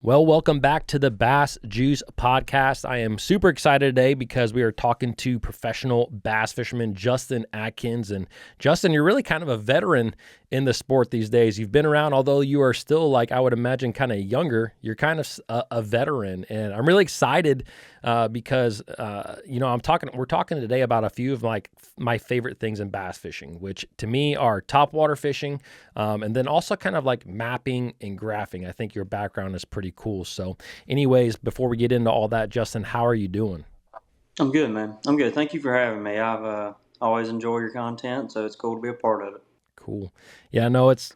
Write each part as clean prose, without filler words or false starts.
Well, welcome back to the Bass Juice Podcast. I am super excited today because we are talking to professional bass fisherman Justin Atkins. And Justin, you're really kind of a veteran in the sport these days. You've been around, although you are still, like I would imagine, kind of younger. You're kind of a veteran, and I'm really excited because we're talking today about a few of my favorite things in bass fishing, which to me are topwater fishing, and then also kind of like mapping and graphing. I think your background is pretty cool. So anyways, before we get into all that, Justin, how are you doing? I'm good, man. I'm good. Thank you for having me. I've always enjoyed your content, so it's cool to be a part of it. Cool. Yeah, no, it's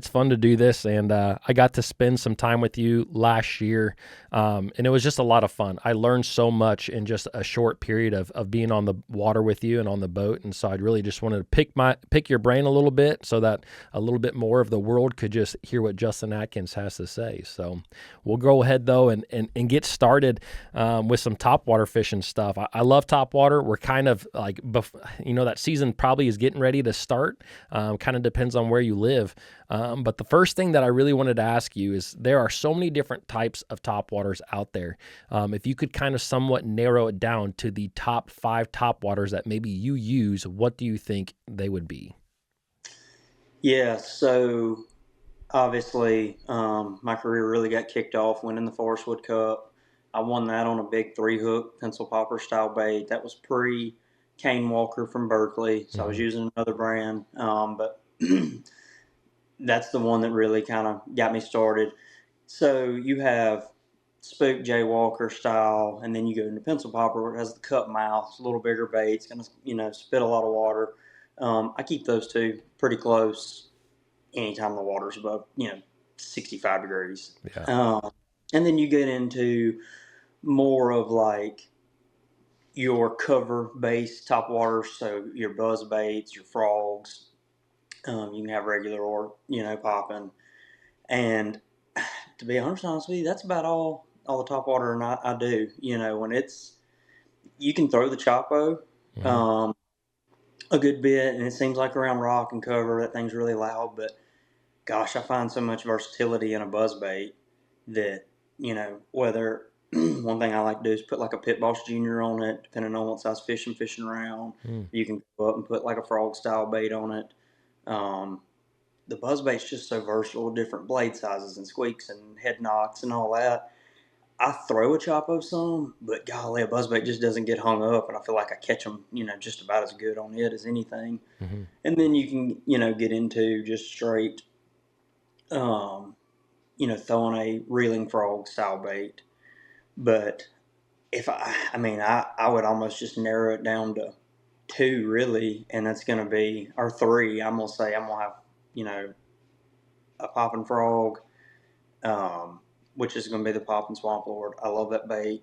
fun to do this, and I got to spend some time with you last year, and it was just a lot of fun. I learned so much in just a short period of being on the water with you and on the boat, and so I really just wanted to pick your brain a little bit so that a little bit more of the world could just hear what Justin Atkins has to say. So we'll go ahead though and get started with some topwater fishing stuff. I love topwater. We're kind of like, that season probably is getting ready to start. Kind of depends on where you live. But the first thing that I really wanted to ask you is there are so many different types of topwaters out there. If you could kind of somewhat narrow it down to the top 5 topwaters that maybe you use, what do you think they would be? Yeah, so obviously, my career really got kicked off winning the Forest Wood Cup. I won that on a big 3-hook pencil popper style bait. That was pre Kane Walker from Berkeley, so I was Mm-hmm. using another brand, but that's the one that really kind of got me started. So you have spook Jay Walker style, and then you go into pencil popper where it has the cup mouth, it's a little bigger bait, it's gonna spit a lot of water. I keep those two pretty close anytime the water's above 65 degrees. Yeah. And then you get into more of like your cover based top waters, so your buzz baits, your frogs. You can have regular or popping. And to be honest with you, that's about all the top water and I do. When it's you can throw the chopo Mm-hmm. um, a good bit, and it seems like around rock and cover that thing's really loud. But gosh, I find so much versatility in a buzz bait that whether one thing I like to do is put like a Pit Boss Junior on it, depending on what size fish I'm fishing around. Mm. You can go up and put like a frog style bait on it. Um, the buzzbait's just so versatile with different blade sizes and squeaks and head knocks and all that. I throw a chopo some, but golly, a buzzbait just doesn't get hung up, and I feel like I catch them, just about as good on it as anything. Mm-hmm. And then you can, get into just straight, um, throwing a reeling frog style bait. But if I would almost just narrow it down to two, really, and that's going to be, or three. I'm gonna say I'm gonna have, you know, a popping frog, um, which is going to be the popping swamp lord. I love that bait.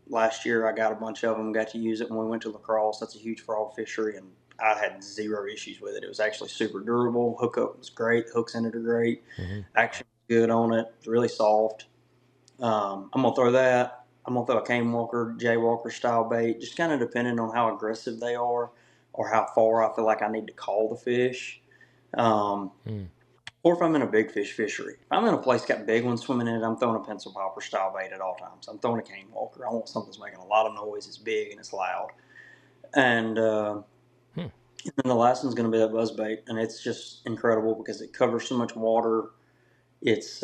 Last year I got a bunch of them, got to use it when we went to lacrosse. That's a huge frog fishery, and I had zero issues with it. It was actually super durable. Hookup was great. Hooks in it are great. Mm-hmm. Action was good on it. It's really soft. I'm gonna throw that. I'm gonna throw a Kane Walker, Jay Walker style bait, just kind of depending on how aggressive they are or how far I feel like I need to call the fish. Um, Mm. or if I'm in a big fish fishery. If I'm in a place got big ones swimming in it, I'm throwing a pencil popper style bait at all times. I'm throwing a Kane Walker. I want something that's making a lot of noise, it's big, and it's loud. And, Hmm. and then the last one's going to be that buzz bait, and it's just incredible because it covers so much water. It's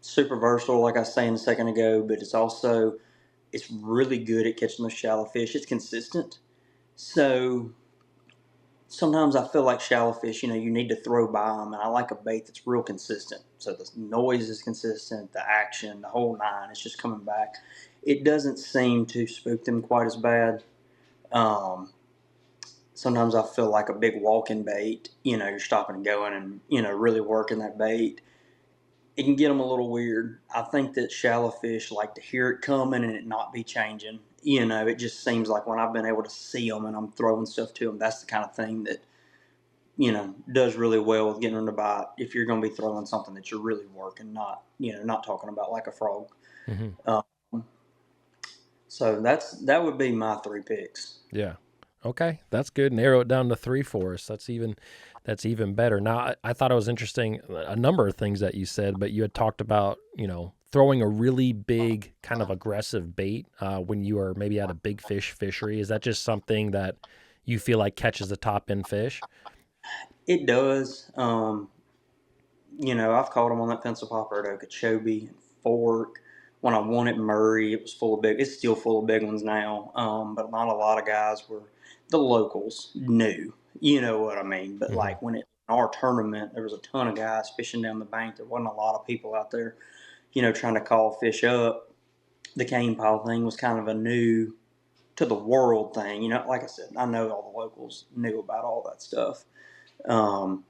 super versatile, like I was saying a second ago, but it's really good at catching those shallow fish. It's consistent. So sometimes I feel like shallow fish, you need to throw by them, and I like a bait that's real consistent. So the noise is consistent, the action, the whole nine, it's just coming back. It doesn't seem to spook them quite as bad. Um, Sometimes I feel like a big walking bait, you're stopping and going and, really working that bait. It can get them a little weird. I think that shallow fish like to hear it coming and it not be changing. It just seems like when I've been able to see them and I'm throwing stuff to them, that's the kind of thing that does really well with getting them to bite if you're going to be throwing something that you're really working, not talking about like a frog. Mm-hmm. Um, so that would be my three picks. Yeah. Okay, that's good. Narrow it down to 3 for us. That's That's even better. Now, I thought it was interesting, a number of things that you said, but you had talked about, throwing a really big kind of aggressive bait when you are maybe at a big fish fishery. Is that just something that you feel like catches the top end fish? It does. I've caught them on that pencil popper at Okeechobee and Fork. When I won at Murray, it was full of big. It's still full of big ones now, but not a lot of guys were. The locals knew, you know what I mean. But Mm-hmm. like when it in our tournament, there was a ton of guys fishing down the bank. There wasn't a lot of people out there, trying to call fish up. The cane pile thing was kind of a new to the world thing. Like I said, I know all the locals knew about all that stuff, um,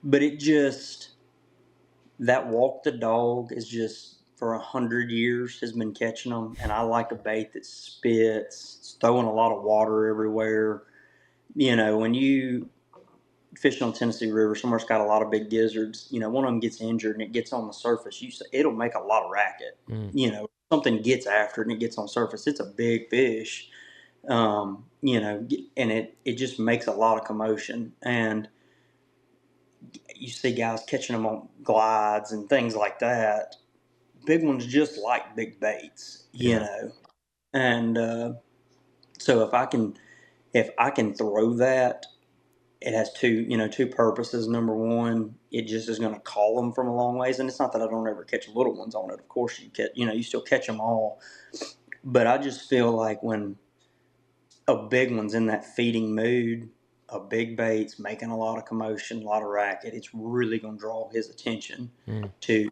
but it just that walk the dog is just for 100 years has been catching them, and I like a bait that spits. It's throwing a lot of water everywhere. When you fishing on Tennessee River, somewhere's got a lot of big gizzards. One of them gets injured and it gets on the surface. It'll make a lot of racket. Mm, Something gets after it and it gets on surface. It's a big fish, and it just makes a lot of commotion. And you see guys catching them on glides and things like that. Big ones just like big baits, yeah. And so if I can throw that, it has two purposes. Number one, it just is going to call them from a long ways, and it's not that I don't ever catch little ones on it. Of course, you still catch them all, but I just feel like when a big one's in that feeding mood, a big bait's making a lot of commotion, a lot of racket, it's really going to draw his attention Mm, to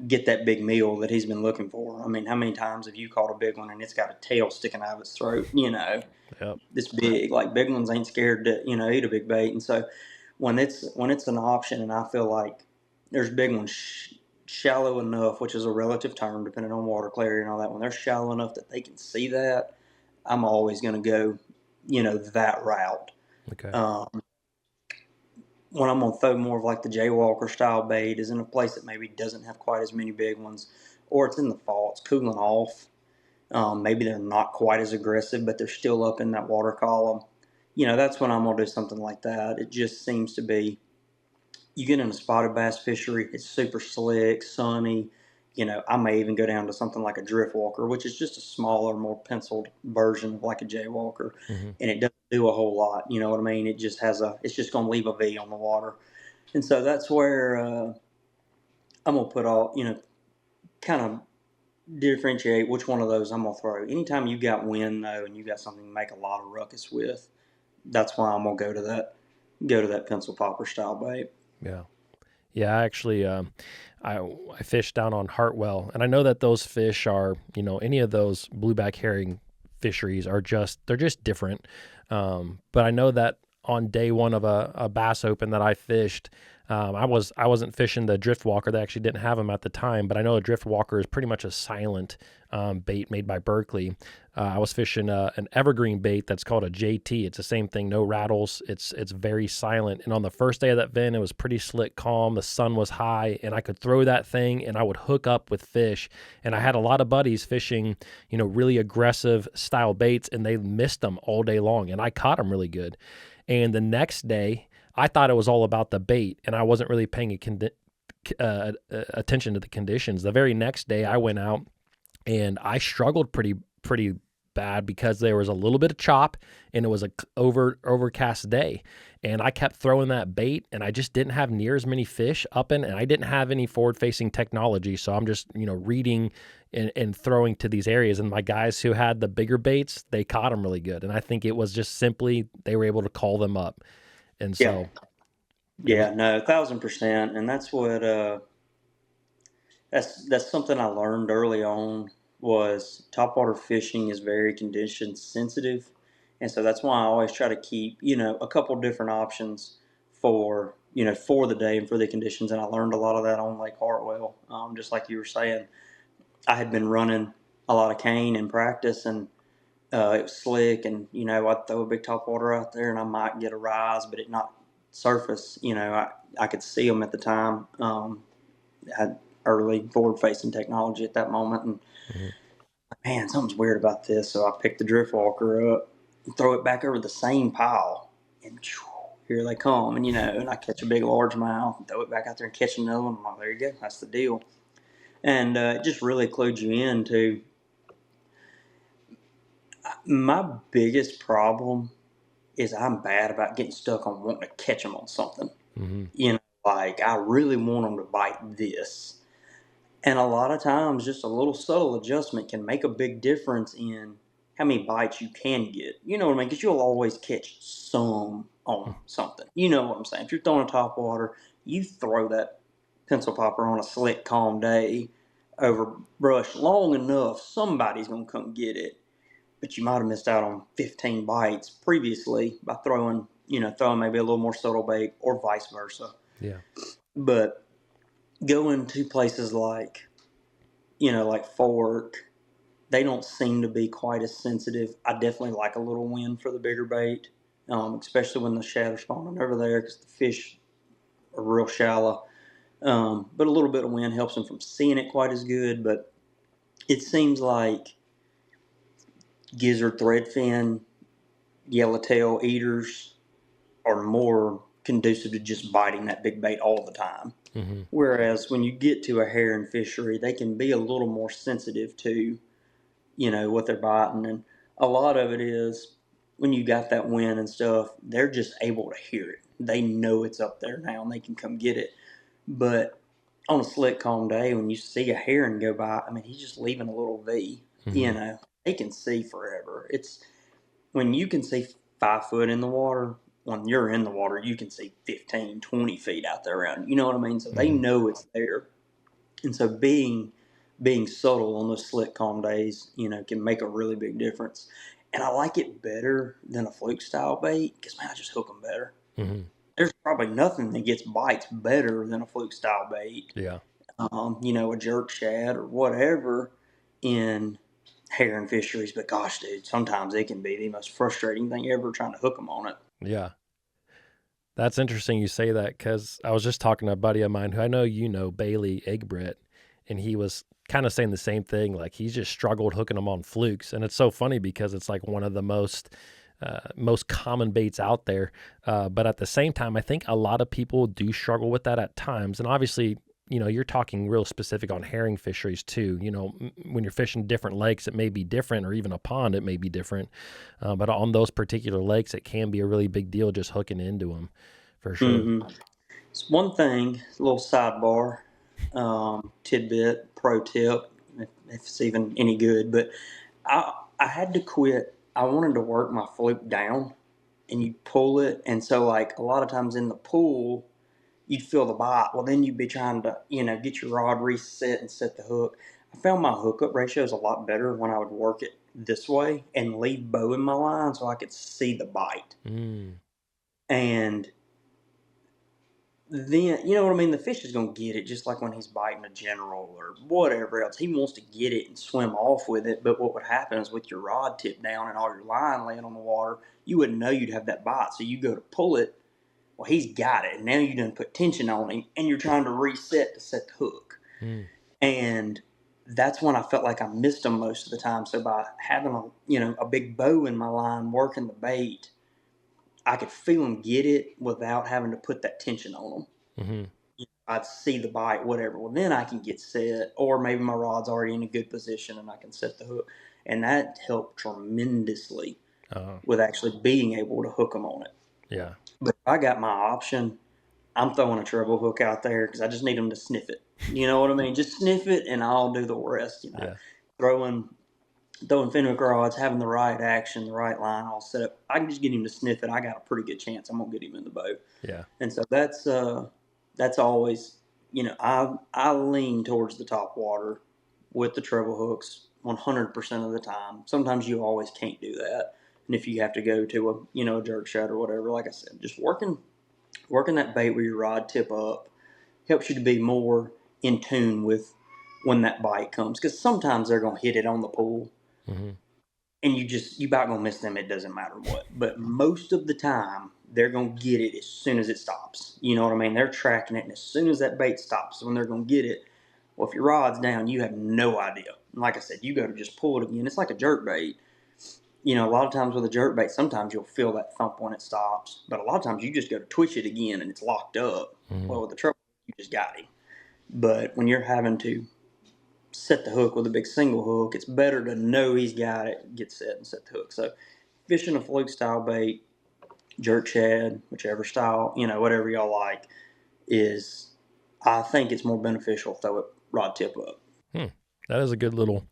get that big meal that he's been looking for. I mean, how many times have you caught a big one and it's got a tail sticking out of its throat? yep. This big. Like big ones ain't scared to eat a big bait. And so when it's an option, and I feel like there's big ones shallow enough, which is a relative term depending on water clarity and all that. When they're shallow enough that they can see that, I'm always going to go, that route. Okay. Um, when I'm gonna throw more of like the Jaywalker style bait is in a place that maybe doesn't have quite as many big ones, or it's in the fall, it's cooling off. Maybe they're not quite as aggressive, but they're still up in that water column. That's when I'm gonna do something like that. It just seems to be you get in a spotted bass fishery, it's super slick, sunny. I may even go down to something like a drift walker, which is just a smaller, more penciled version of like a jaywalker, Mm-hmm. and it doesn't do a whole lot. You know what I mean? It's just going to leave a V on the water, and so that's where I'm gonna put all, kind of differentiate which one of those I'm gonna throw. Anytime you got wind though, and you got something to make a lot of ruckus with, that's why I'm gonna go to that pencil popper style bait. Yeah. Yeah, I actually, I fished down on Hartwell, and I know that those fish are, any of those blueback herring fisheries are they're just different. But I know that on day one of a Bass Open that I fished, I wasn't fishing the drift walker. They actually didn't have them at the time, but I know a drift walker is pretty much a silent bait made by Berkeley. I was fishing an evergreen bait that's called a JT. It's the same thing, no rattles. It's very silent. And on the first day of that vent, it was pretty slick, calm. The sun was high, and I could throw that thing, and I would hook up with fish. And I had a lot of buddies fishing, really aggressive style baits, and they missed them all day long, and I caught them really good. And the next day, I thought it was all about the bait, and I wasn't really paying attention to the conditions. The very next day, I went out and I struggled pretty bad because there was a little bit of chop and it was a overcast day, and I kept throwing that bait and I just didn't have near as many fish up in, and I didn't have any forward facing technology, so I'm just reading and throwing to these areas, and my guys who had the bigger baits, they caught them really good, and I think it was just simply they were able to call them up, and Yeah, so it was. yeah, no, 1,000%, and that's what that's something I learned early on was topwater fishing is very condition sensitive, and so that's why I always try to keep a couple different options for the day and for the conditions, and I learned a lot of that on Lake Hartwell. Just like you were saying, I had been running a lot of cane in practice, and it was slick, and I'd throw a big topwater out there, and I might get a rise, but it not surface. I could see them at the time. Had early forward facing technology at that moment, and Mhm. man, something's weird about this. So I picked the drift walker up and throw it back over the same pile, and here they come. And, and I catch a big largemouth and throw it back out there and catch another one. I'm like, there you go. That's the deal. And it just really clued you into my biggest problem is I'm bad about getting stuck on wanting to catch them on something. Mm-hmm. Like I really want them to bite this. And a lot of times, just a little subtle adjustment can make a big difference in how many bites you can get. You know what I mean? Because you'll always catch some on something. You know what I'm saying? If you're throwing a top water, you throw that pencil popper on a slick, calm day over brush long enough, somebody's going to come get it. But you might have missed out on 15 bites previously by throwing maybe a little more subtle bait or vice versa. Yeah. But going to places like Fort Worth, they don't seem to be quite as sensitive. I definitely like a little wind for the bigger bait, especially when the shad are spawning over there because the fish are real shallow. But a little bit of wind helps them from seeing it quite as good. But it seems like gizzard, threadfin, yellowtail eaters are more conducive to just biting that big bait all the time. Mm-hmm. Whereas when you get to a herring fishery, they can be a little more sensitive to what they're biting. And a lot of it is when you got that wind and stuff, they're just able to hear it. They know it's up there now and they can come get it. But on a slick, calm day, when you see a heron go by, I mean, he's just leaving a little V. Mm-hmm. They can see forever. It's when you can see 5 foot in the water, when you're in the water, you can see 15, 20 feet out there around. You know what I mean? So they Mm-hmm. know it's there. And so being subtle on those slick, calm days, can make a really big difference. And I like it better than a fluke style bait because, man, I just hook them better. Mm-hmm. There's probably nothing that gets bites better than a fluke style bait, Yeah. a jerk shad or whatever in herring fisheries. But gosh, dude, sometimes it can be the most frustrating thing ever trying to hook them on it. Yeah. That's interesting you say that because I was just talking to a buddy of mine who I know Bailey Eggbrit, and he was kind of saying the same thing. Like he's just struggled hooking them on flukes, and it's so funny because it's like one of the most common baits out there. But at the same time, I think a lot of people do struggle with that at times, and obviously. You're talking real specific on herring fisheries too. When you're fishing different lakes, it may be different, or even a pond, it may be different. But on those particular lakes, it can be a really big deal just hooking into them, for sure. Mm-hmm. It's one thing, a little sidebar, tidbit, pro tip, if it's even any good. But I had to quit. I wanted to work my fluke down, and you'd pull it, and so like a lot of times in the pool, you'd feel the bite. Well, then you'd be trying to get your rod reset and set the hook. I found my hookup ratio is a lot better when I would work it this way and leave bow in my line so I could see the bite. Mm. And then you know what I mean. The fish is gonna get it, just like when he's biting a general or whatever else. He wants to get it and swim off with it. But what would happen is with your rod tipped down and all your line laying on the water, you wouldn't know you'd have that bite. So you go to pull it. Well, he's got it, and now you done put tension on him, and you're trying to reset to set the hook. Mm. And that's when I felt like I missed him most of the time. So by having a big bow in my line working the bait, I could feel him get it without having to put that tension on him. Mm-hmm. I'd see the bite, whatever. Well, then I can get set, or maybe my rod's already in a good position and I can set the hook. And that helped tremendously with actually being able to hook them on it. Yeah. But if I got my option, I'm throwing a treble hook out there because I just need them to sniff it. You know what I mean? Just sniff it, and I'll do the rest. Yeah. Throwing Fenwick rods, having the right action, the right line all set up. I can just get him to sniff it. I got a pretty good chance I'm gonna get him in the boat. Yeah. And so that's always I lean towards the top water with the treble hooks 100% of the time. Sometimes you always can't do that, and if you have to go to a jerk shot or whatever, like I said, just working that bait with your rod tip up helps you to be more in tune with when that bite comes, because sometimes they're going to hit it on the pool, Mm-hmm. and you about going to miss them. It doesn't matter what, but most of the time they're going to get it as soon as it stops. You know what I mean? They're tracking it, and as soon as that bait stops, when they're going to get it. Well, if your rod's down, you have no idea. And like I said, you go to just pull it again. It's like a jerk bait. a lot of times with a jerk bait, sometimes you'll feel that thump when it stops, but a lot of times you just go to twitch it again and it's locked up. Mm-hmm. Well, with the treble, you just got him. But when you're having to set the hook with a big single hook, it's better to know he's got it, get set and set the hook. So fishing a fluke style bait, jerk shad, whichever style, whatever y'all like, is, I think it's more beneficial. Throw it rod tip up. That is a good little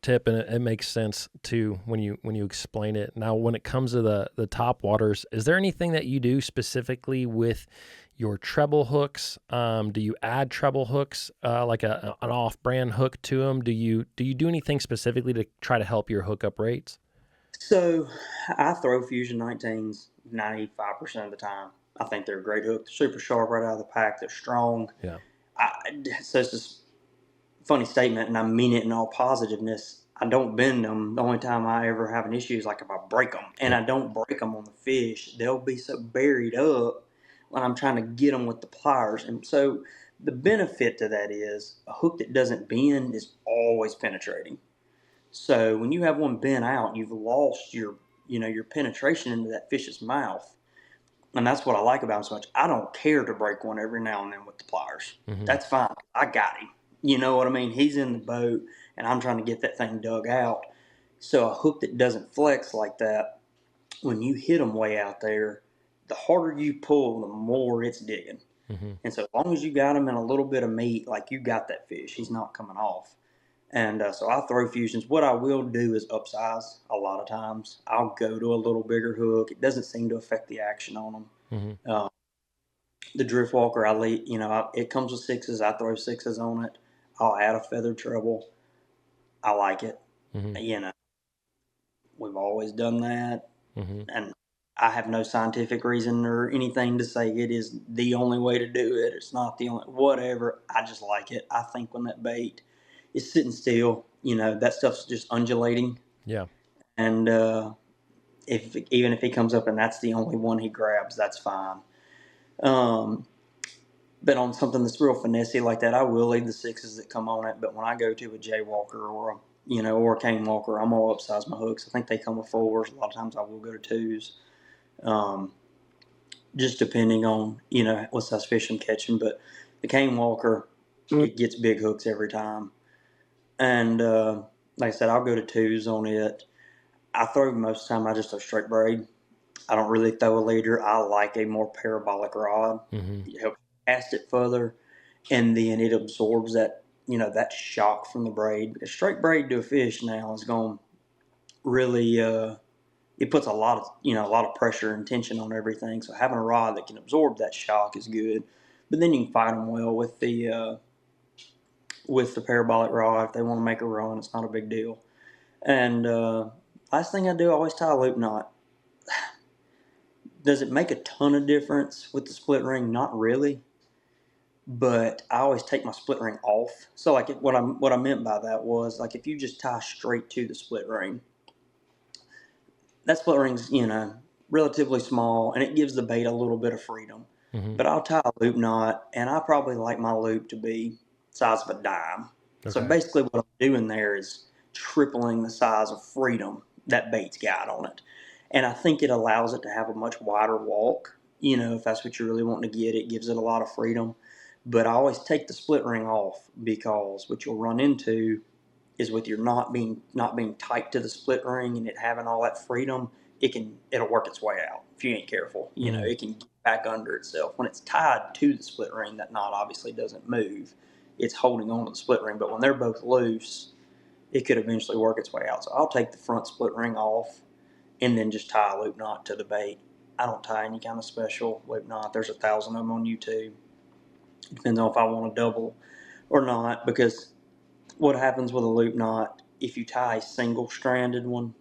tip, and it makes sense too when you explain it. Now, when it comes to the top waters, is there anything that you do specifically with your treble hooks? Do you add treble hooks, like an off-brand hook to them? Do you do anything specifically to try to help your hookup rates? So I throw Fusion 19s 95% of the time. I think they're a great hook. They're super sharp right out of the pack. They're strong. Yeah. So it's just funny statement, and I mean it in all positiveness. I don't bend them. The only time I ever have an issue is like if I break them, and Yep. I don't break them on the fish. They'll be so buried up when I'm trying to get them with the pliers. And so the benefit to that is a hook that doesn't bend is always penetrating. So when you have one bent out, you've lost your penetration into that fish's mouth. And that's what I like about him so much. I don't care to break one every now and then with the pliers. Mm-hmm. That's fine. I got him. You know what I mean? He's in the boat, and I'm trying to get that thing dug out. So a hook that doesn't flex like that, when you hit them way out there, the harder you pull, the more it's digging. Mm-hmm. And so as long as you got him in a little bit of meat, like you got that fish, he's not coming off. And so I throw fusions. What I will do is upsize a lot of times. I'll go to a little bigger hook. It doesn't seem to affect the action on them. Mm-hmm. The drift walker, it comes with sixes. I throw sixes on it. I'll add a feathered treble. I like it. Mm-hmm. We've always done that, Mm-hmm. and I have no scientific reason or anything to say it is the only way to do it. It's not the only whatever. I just like it. I think when that bait is sitting still, that stuff's just undulating, Yeah. and even if he comes up and that's the only one he grabs, that's fine. Um, But on something that's real finessey like that, I will leave the sixes that come on it. But when I go to a jaywalker or a cane walker, I'm gonna upsize my hooks. I think they come with fours. A lot of times I will go to twos, um, just depending on what size fish I'm catching. But the cane walker, it gets big hooks every time. And like I said, I'll go to twos on it. I throw most of the time. I just throw straight braid. I don't really throw a leader. I like a more parabolic rod. Mm-hmm. It helps cast it further, and then it absorbs that shock from the braid. Because straight braid to a fish now is going to really it puts a lot of pressure and tension on everything. So having a rod that can absorb that shock is good. But then you can fight them well with the parabolic rod if they want to make a run. It's not a big deal. And last thing I do, I always tie a loop knot. Does it make a ton of difference with the split ring? Not really, but I always take my split ring off. So like what I meant by that was like if you just tie straight to the split ring, that split ring's relatively small and it gives the bait a little bit of freedom. Mm-hmm. But I'll tie a loop knot, and I probably like my loop to be size of a dime. So Okay. basically, what I'm doing there is tripling the size of freedom that bait's got on it, and I think it allows it to have a much wider walk. If that's what you're really wanting to get, it gives it a lot of freedom. But I always take the split ring off because what you'll run into is with your not being tight to the split ring and it having all that freedom, it'll work its way out if you ain't careful. Mm-hmm. It can get back under itself. When it's tied to the split ring, that knot obviously doesn't move. It's holding on to the split ring. But when they're both loose, it could eventually work its way out. So I'll take the front split ring off and then just tie a loop knot to the bait. I don't tie any kind of special loop knot. There's 1,000 of them on YouTube. It depends on if I want a double or not, because what happens with a loop knot if you tie a single stranded one.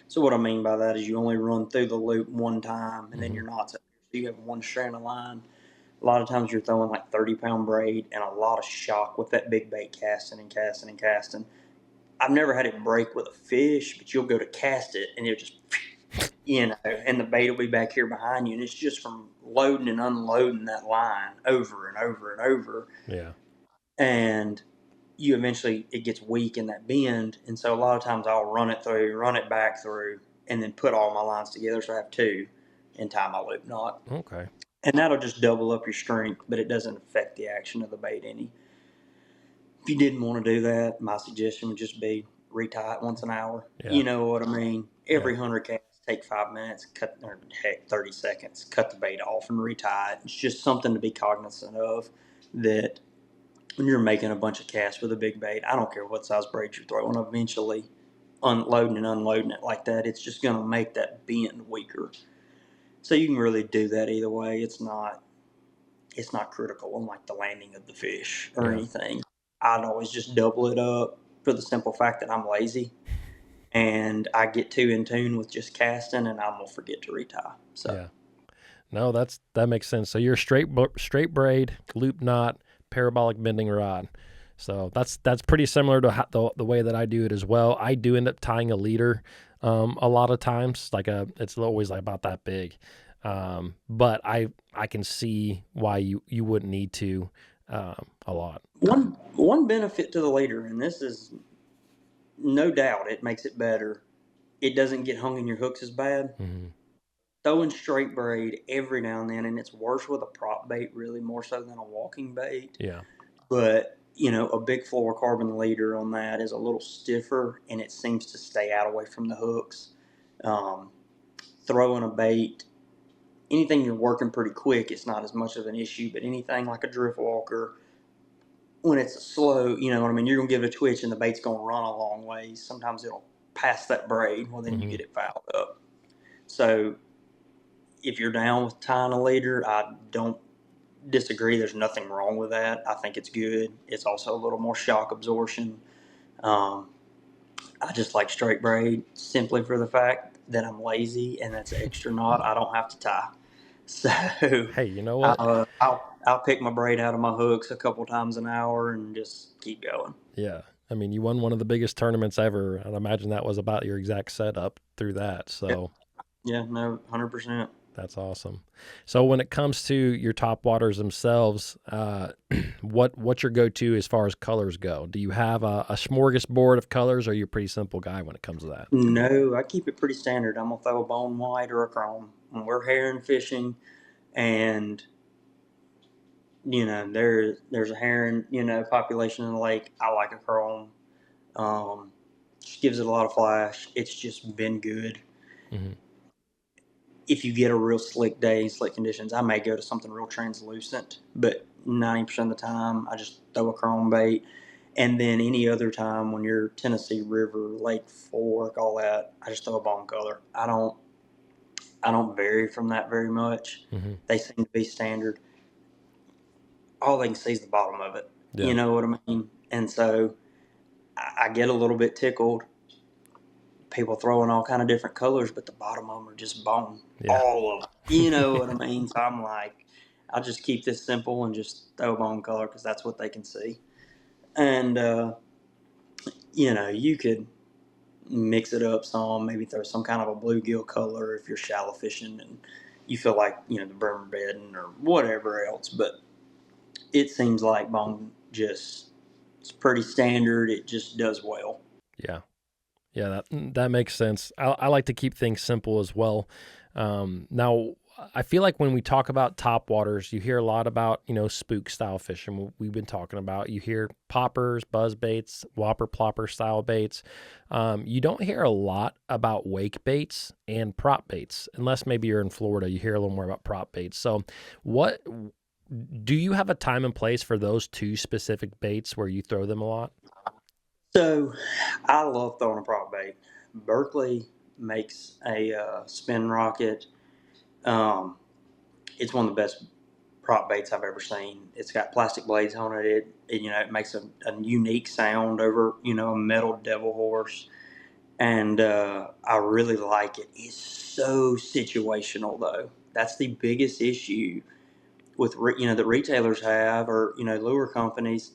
So what I mean by that is you only run through the loop one time and then Mm-hmm. your knot's up. So you have one strand of line. A lot of times you're throwing like 30-pound braid and a lot of shock with that big bait casting and casting and casting. I've never had it break with a fish, but you'll go to cast it and it'll just, and the bait will be back here behind you. And it's just from loading and unloading that line over and over and over. Yeah. And you eventually, it gets weak in that bend. And so a lot of times I'll run it through, run it back through, and then put all my lines together. So I have two and tie my loop knot. Okay. And that'll just double up your strength, but it doesn't affect the action of the bait any. If you didn't want to do that, my suggestion would just be retie it once an hour. Yeah. You know what I mean? Yeah. Every 100 casts, take 5 minutes, cut, or heck, 30 seconds, cut the bait off and retie it. It's just something to be cognizant of, that when you're making a bunch of casts with a big bait, I don't care what size braid you're throwing, eventually unloading and unloading it like that, it's just going to make that bend weaker. So you can really do that either way. It's not critical on like the landing of the fish or anything. I'd always just double it up for the simple fact that I'm lazy and I get too in tune with just casting and I'm gonna forget to retie. So yeah. No, that makes sense. So you're straight braid, loop knot, parabolic bending rod. So that's pretty similar to the way that I do it as well. I do end up tying a leader a lot of times. It's always like about that big. But I can see why you wouldn't need to a lot. One benefit to the leader, and this is no doubt it makes it better, it doesn't get hung in your hooks as bad. Mm-hmm. Throwing straight braid every now and then, and it's worse with a prop bait really more so than a walking bait. Yeah. But, a big fluorocarbon leader on that is a little stiffer, and it seems to stay out away from the hooks. Throwing a bait, anything you're working pretty quick, it's not as much of an issue, but anything like a drift walker, when it's slow, you know what I mean, you're going to give it a twitch and the bait's going to run a long ways. Sometimes it'll pass that braid, well, then you get it fouled up. So if you're down with tying a leader, I don't disagree. There's nothing wrong with that. I think it's good. It's also a little more shock absorption. I just like straight braid simply for the fact that I'm lazy and that's an extra knot I don't have to tie. So Hey, you know what? I'll pick my braid out of my hooks a couple times an hour and just keep going. Yeah. I mean, you won one of the biggest tournaments ever. I'd imagine that was about your exact setup through that. So yeah, no, 100%. That's awesome. So when it comes to your top waters themselves, what's your go-to as far as colors go? Do you have a smorgasbord of colors, or are you a pretty simple guy when it comes to that? No, I keep it pretty standard. I'm gonna throw a bone white or a chrome. When we're herring fishing, and there's a herring population in the lake, I like a chrome. Just gives it a lot of flash. It's just been good. Mm-hmm. If you get a real slick day, slick conditions, I may go to something real translucent, but 90% of the time I just throw a chrome bait. And then any other time when you're Tennessee River, Lake Fork, all that, I just throw a bone color. I don't vary from that very much. Mm-hmm. They seem to be standard. All they can see is the bottom of it. Yeah. You know what I mean? And so I get a little bit tickled. People throwing all kind of different colors, but the bottom of them are just bone. Yeah. All of them. You know what I mean? So I'm like, I'll just keep this simple and just throw bone color because that's what they can see. And, you could mix it up some, maybe throw some kind of a bluegill color if you're shallow fishing and you feel like, the bremer bedding or whatever else. But it seems like bone it's pretty standard. It just does well. Yeah. Yeah, that makes sense. I like to keep things simple as well. Now, I feel like when we talk about top waters, you hear a lot about, spook style fishing. We've been talking about, you hear poppers, buzz baits, whopper plopper style baits. You don't hear a lot about wake baits and prop baits, unless maybe you're in Florida. You hear a little more about prop baits. So do you have a time and place for those two specific baits where you throw them a lot? So I love throwing a prop bait. Berkeley makes a spin rocket. It's one of the best prop baits I've ever seen. It's got plastic blades on it. It makes a unique sound over, a metal devil horse. And I really like it. It's so situational, though. That's the biggest issue with, that retailers have, or, lure companies.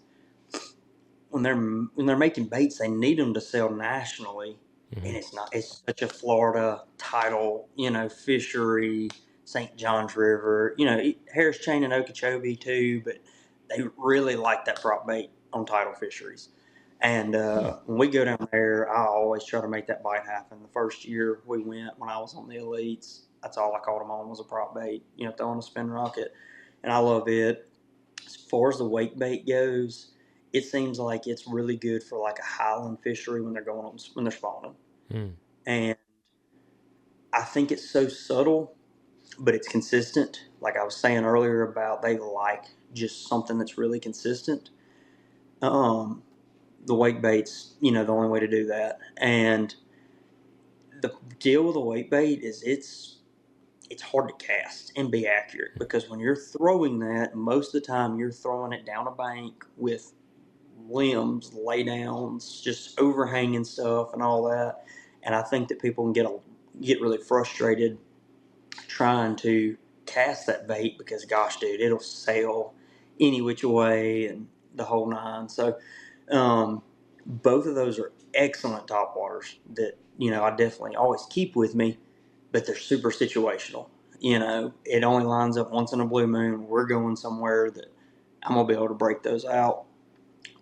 When they're making baits, they need them to sell nationally. Mm-hmm. And it's such a Florida title, fishery, St. Johns River, Harris Chain and Okeechobee too, but they really like that prop bait on tidal fisheries. And when we go down there, I always try to make that bite happen. The first year we went, when I was on the elites, that's all I caught them on was a prop bait, throwing a spin rocket. And I love it. As far as the wake bait goes, it seems like it's really good for like a highland fishery when they're when they're spawning. Mm. And I think it's so subtle, but it's consistent. Like I was saying earlier about they like just something that's really consistent. Um, the wake bait's, the only way to do that. And the deal with a wake bait is it's hard to cast and be accurate because when you're throwing that, most of the time you're throwing it down a bank with limbs, laydowns, just overhanging stuff and all that. And I think that people can get really frustrated trying to cast that bait because, gosh, dude, it'll sail any which way and the whole nine. So, both of those are excellent topwaters that I definitely always keep with me, but they're super situational. It only lines up once in a blue moon. We're going somewhere that I'm gonna be able to break those out.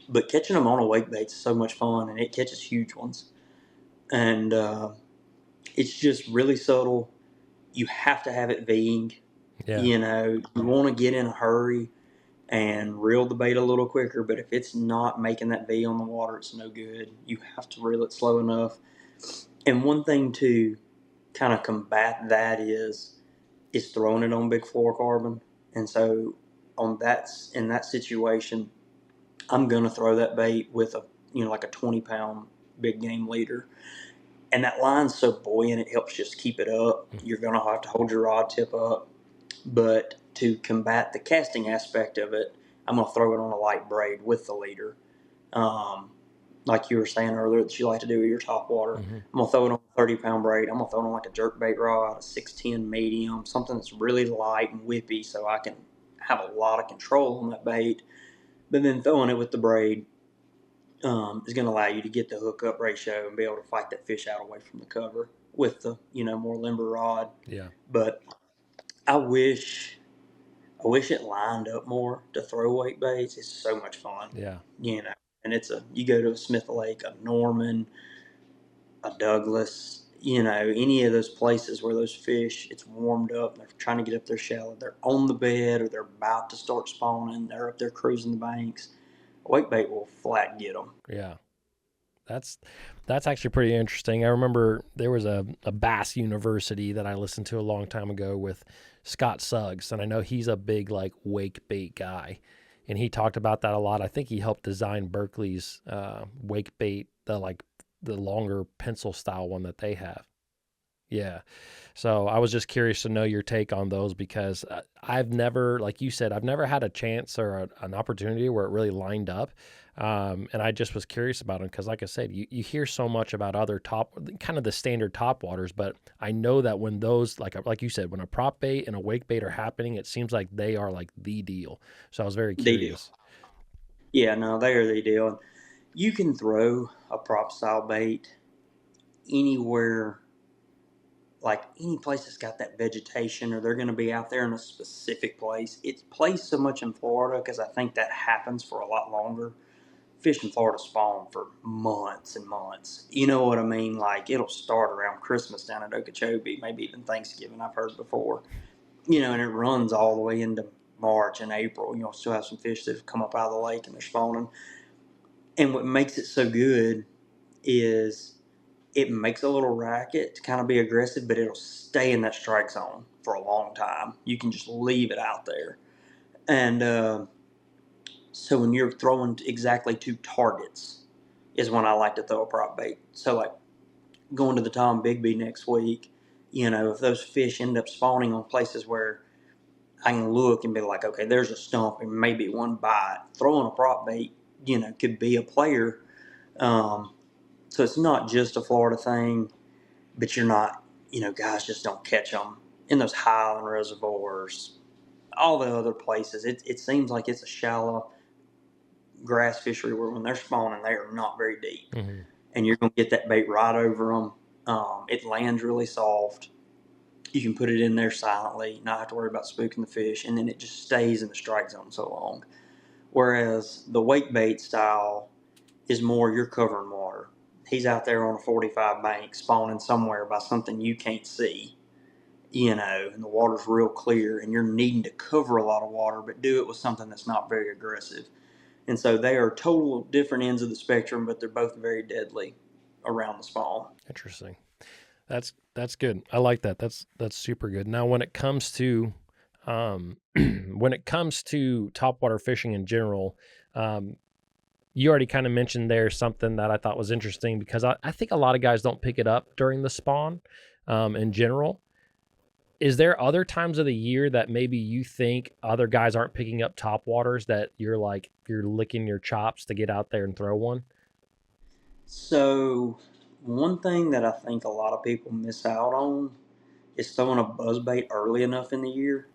But catching them on a wake bait is so much fun, and it catches huge ones. And it's just really subtle. You have to have it V'ing. Yeah. You want to get in a hurry and reel the bait a little quicker, but if it's not making that V on the water, it's no good. You have to reel it slow enough. And one thing to kind of combat that is throwing it on big fluorocarbon. And so in that situation, I'm gonna throw that bait with like a 20-pound big game leader. And that line's so buoyant, it helps just keep it up. You're gonna have to hold your rod tip up. But to combat the casting aspect of it, I'm gonna throw it on a light braid with the leader. Um, like you were saying earlier that you like to do with your top water. Mm-hmm. I'm gonna throw it on a 30-pound braid. I'm gonna throw it on like a jerk bait rod, a 610 medium, something that's really light and whippy, so I can have a lot of control on that bait. But then throwing it with the braid is going to allow you to get the hook up ratio and be able to fight that fish out away from the cover with the more limber rod. Yeah. But I wish it lined up more to throw weight baits. It's so much fun, Yeah. And you go to a Smith Lake, a Norman, a Douglas, any of those places where those fish, it's warmed up, they're trying to get up there shallow, they're on the bed or they're about to start spawning, they're up there cruising the banks. A weight bait will flat get them. Yeah. That's actually pretty interesting. I remember there was a bass university that I listened to a long time ago with Scott Suggs, and I know he's a big like wake bait guy, and he talked about that a lot. I think he helped design Berkeley's wake bait, the longer pencil style one that they have. Yeah. So I was just curious to know your take on those because I've never, like you said, I've never had a chance or an opportunity where it really lined up. And I just was curious about them because, like I said, you hear so much about other kind of the standard top waters, but I know that when those, like you said, when a prop bait and a wake bait are happening, it seems like they are like the deal. So I was very They do. curious. Yeah, no, they are the deal. You can throw a prop style bait anywhere, like any place that's got that vegetation, or they're going to be out there in a specific place. It's placed so much in Florida because I think that happens for a lot longer. Fish in Florida spawn for months and months. You know what I mean? Like it'll start around Christmas down at Okeechobee, maybe even Thanksgiving. I've heard before. And it runs all the way into March and April. You'll still have some fish that have come up out of the lake and they're spawning. And what makes it so good is it makes a little racket to kind of be aggressive, but it'll stay in that strike zone for a long time. You can just leave it out there. And so when you're throwing exactly two targets is when I like to throw a prop bait. So like going to the Tom Bigby next week, if those fish end up spawning on places where I can look and be like, okay, there's a stump and maybe one bite. Throwing a prop bait, could be a player. So it's not just a Florida thing, but you're not, guys just don't catch them in those highland reservoirs, all the other places. It seems like it's a shallow grass fishery where when they're spawning, they are not very deep. Mm-hmm. And you're going to get that bait right over them. It lands really soft. You can put it in there silently, not have to worry about spooking the fish, and then it just stays in the strike zone so long. Whereas the wake bait style is more you're covering water. He's out there on a 45 bank spawning somewhere by something you can't see, and the water's real clear, and you're needing to cover a lot of water, but do it with something that's not very aggressive. And so they are total different ends of the spectrum, but they're both very deadly around the spawn. Interesting. That's good. I like that. That's super good. Now, when it comes to when it comes to topwater fishing in general, you already kind of mentioned there something that I thought was interesting because I think a lot of guys don't pick it up during the spawn in general. Is there other times of the year that maybe you think other guys aren't picking up topwaters that you're licking your chops to get out there and throw one? So, one thing that I think a lot of people miss out on is throwing a buzzbait early enough in the year.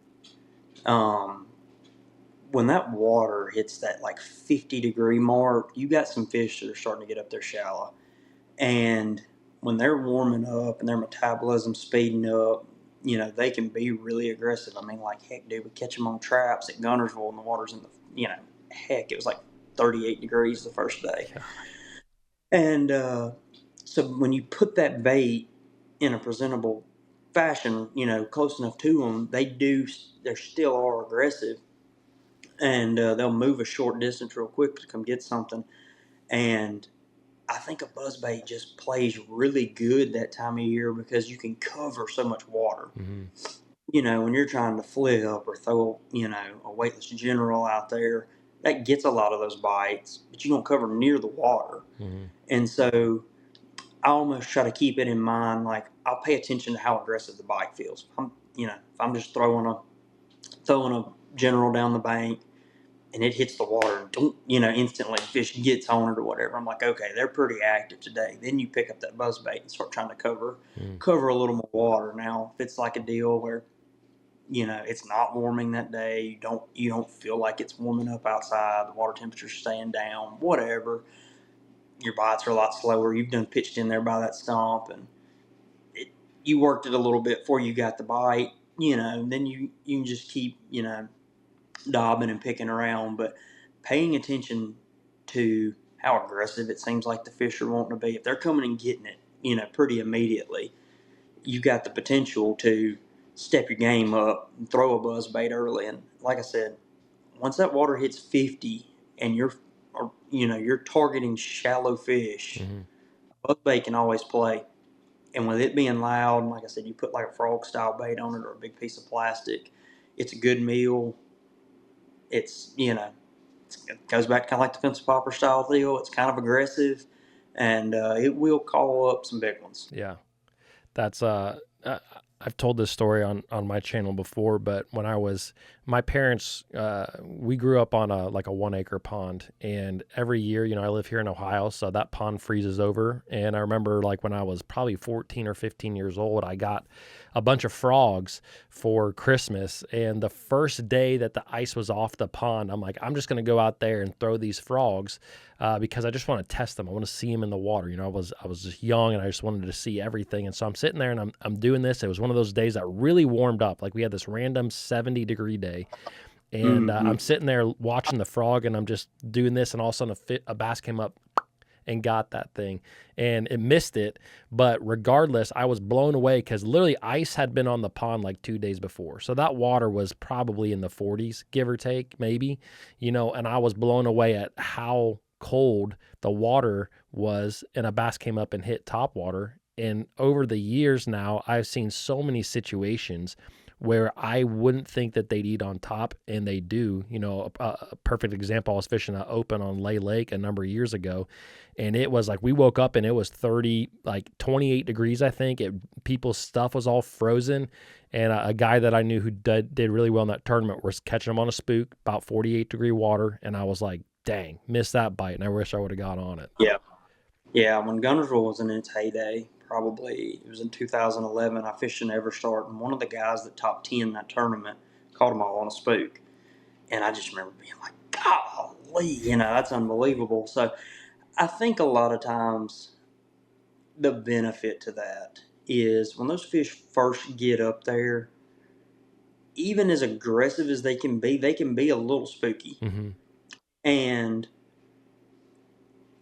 Um, when that water hits that like 50-degree mark, you got some fish that are starting to get up there shallow. And when they're warming up and their metabolism speeding up, they can be really aggressive. I mean, like, heck, dude, we catch them on traps at Gunnersville and the water's in heck, it was like 38 degrees the first day. Yeah. And so when you put that bait in a presentable fashion, close enough to them, they still are aggressive. And they'll move a short distance real quick to come get something. And I think a buzzbait just plays really good that time of year because you can cover so much water. Mm-hmm. When you're trying to flip or throw, a weightless general out there, that gets a lot of those bites, but you don't cover near the water. Mm-hmm. And so I almost try to keep it in mind. Like, I'll pay attention to how aggressive the bite feels. If I'm just throwing a general down the bank, and it hits the water and don't, instantly fish gets on it or whatever. I'm like, okay, they're pretty active today. Then you pick up that buzz bait and start trying to cover a little more water. Now, if it's like a deal where, it's not warming that day, you don't feel like it's warming up outside, the water temperature's staying down, whatever. Your bites are a lot slower. You've done pitched in there by that stump, and you worked it a little bit before you got the bite, then you can just keep, daubing and picking around, but paying attention to how aggressive it seems like the fish are wanting to be. If they're coming and getting it, pretty immediately, you got the potential to step your game up and throw a buzz bait early. And like I said, once that water hits 50 and you're targeting shallow fish, Mm-hmm. buzz bait can always play. And with it being loud, like I said, you put like a frog style bait on it or a big piece of plastic. It's a good meal. It's it goes back kind of like the fence popper style deal. It's kind of aggressive, and it will call up some big ones. Yeah. That's I've told this story on my channel before, but when my parents, we grew up on a 1 acre pond, and every year, I live here in Ohio, so that pond freezes over. And I remember like when I was probably 14 or 15 years old, I got a bunch of frogs for Christmas. And the first day that the ice was off the pond, I'm like, I'm just going to go out there and throw these frogs because I just want to test them. I want to see them in the water. I was just young and I just wanted to see everything. And so I'm sitting there and I'm doing this. It was one of those days that really warmed up. Like we had this random 70-degree day. And Mm-hmm. I'm sitting there watching the frog and I'm just doing this. And all of a sudden a bass came up and got that thing, and it missed it. But regardless, I was blown away because literally ice had been on the pond like 2 days before. So that water was probably in the 40s, give or take, maybe, and I was blown away at how cold the water was. And a bass came up and hit top water. And over the years now, I've seen so many situations where I wouldn't think that they'd eat on top, and they do. A perfect example, I was fishing an open on Lay Lake a number of years ago, and it was like we woke up and it was 28 degrees, I think. People's stuff was all frozen, and a guy that I knew who did really well in that tournament was catching them on a spook, about 48-degree water, and I was like, dang, missed that bite, and I wish I would have got on it. Yeah, yeah. When Gunnersville was in its heyday, probably it was in 2011. I fished in Everstart, and one of the guys that top 10 that tournament caught them all on a spook, and I just remember being like, "Golly, that's unbelievable." So I think a lot of times the benefit to that is when those fish first get up there, even as aggressive as they can be a little spooky. Mm-hmm. And,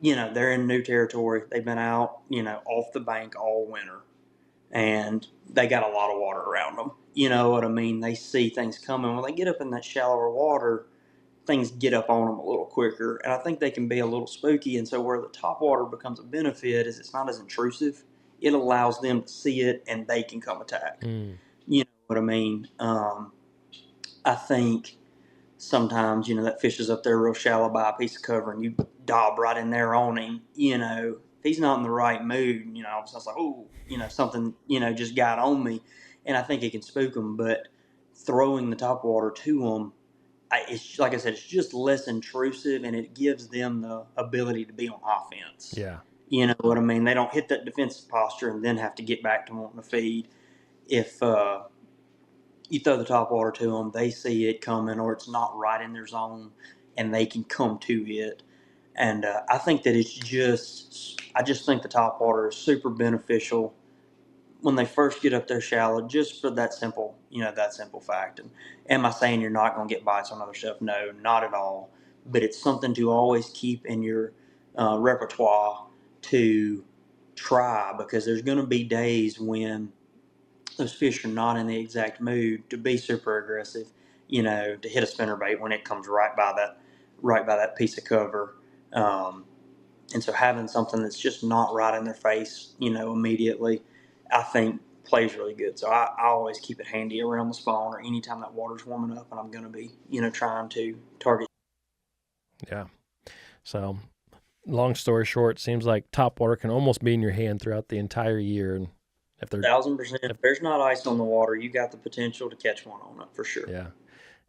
they're in new territory. They've been out, off the bank all winter, and they got a lot of water around them. You know what I mean? They see things coming. When they get up in that shallower water, things get up on them a little quicker, and I think they can be a little spooky. And so where the top water becomes a benefit is it's not as intrusive. It allows them to see it, and they can come attack. Mm. You know what I mean? I think sometimes, that fish is up there real shallow by a piece of cover, and you dob right in there on him. If he's not in the right mood, all of a sudden it's like, oh, something, just got on me. And I think it can spook them. But throwing the top water to them, it's like I said, it's just less intrusive, and it gives them the ability to be on offense. Yeah. You know what I mean? They don't hit that defensive posture and then have to get back to wanting to feed. If you throw the top water to them, they see it coming, or it's not right in their zone, and they can come to it. And I think that I just think the top water is super beneficial when they first get up there shallow, just for that simple fact. And am I saying you're not going to get bites on other stuff? No, not at all. But it's something to always keep in your repertoire to try, because there's going to be days when those fish are not in the exact mood to be super aggressive, to hit a spinnerbait when it comes right by that piece of cover. Um, and so having something that's just not right in their face, immediately, I think plays really good. So I always keep it handy around the spawn, or anytime that water's warming up and I'm going to be, trying to target. Yeah. So, long story short, seems like top water can almost be in your hand throughout the entire year. And if they're, 1,000%. if, If there's not ice on the water, you got the potential to catch one on it for sure. yeah.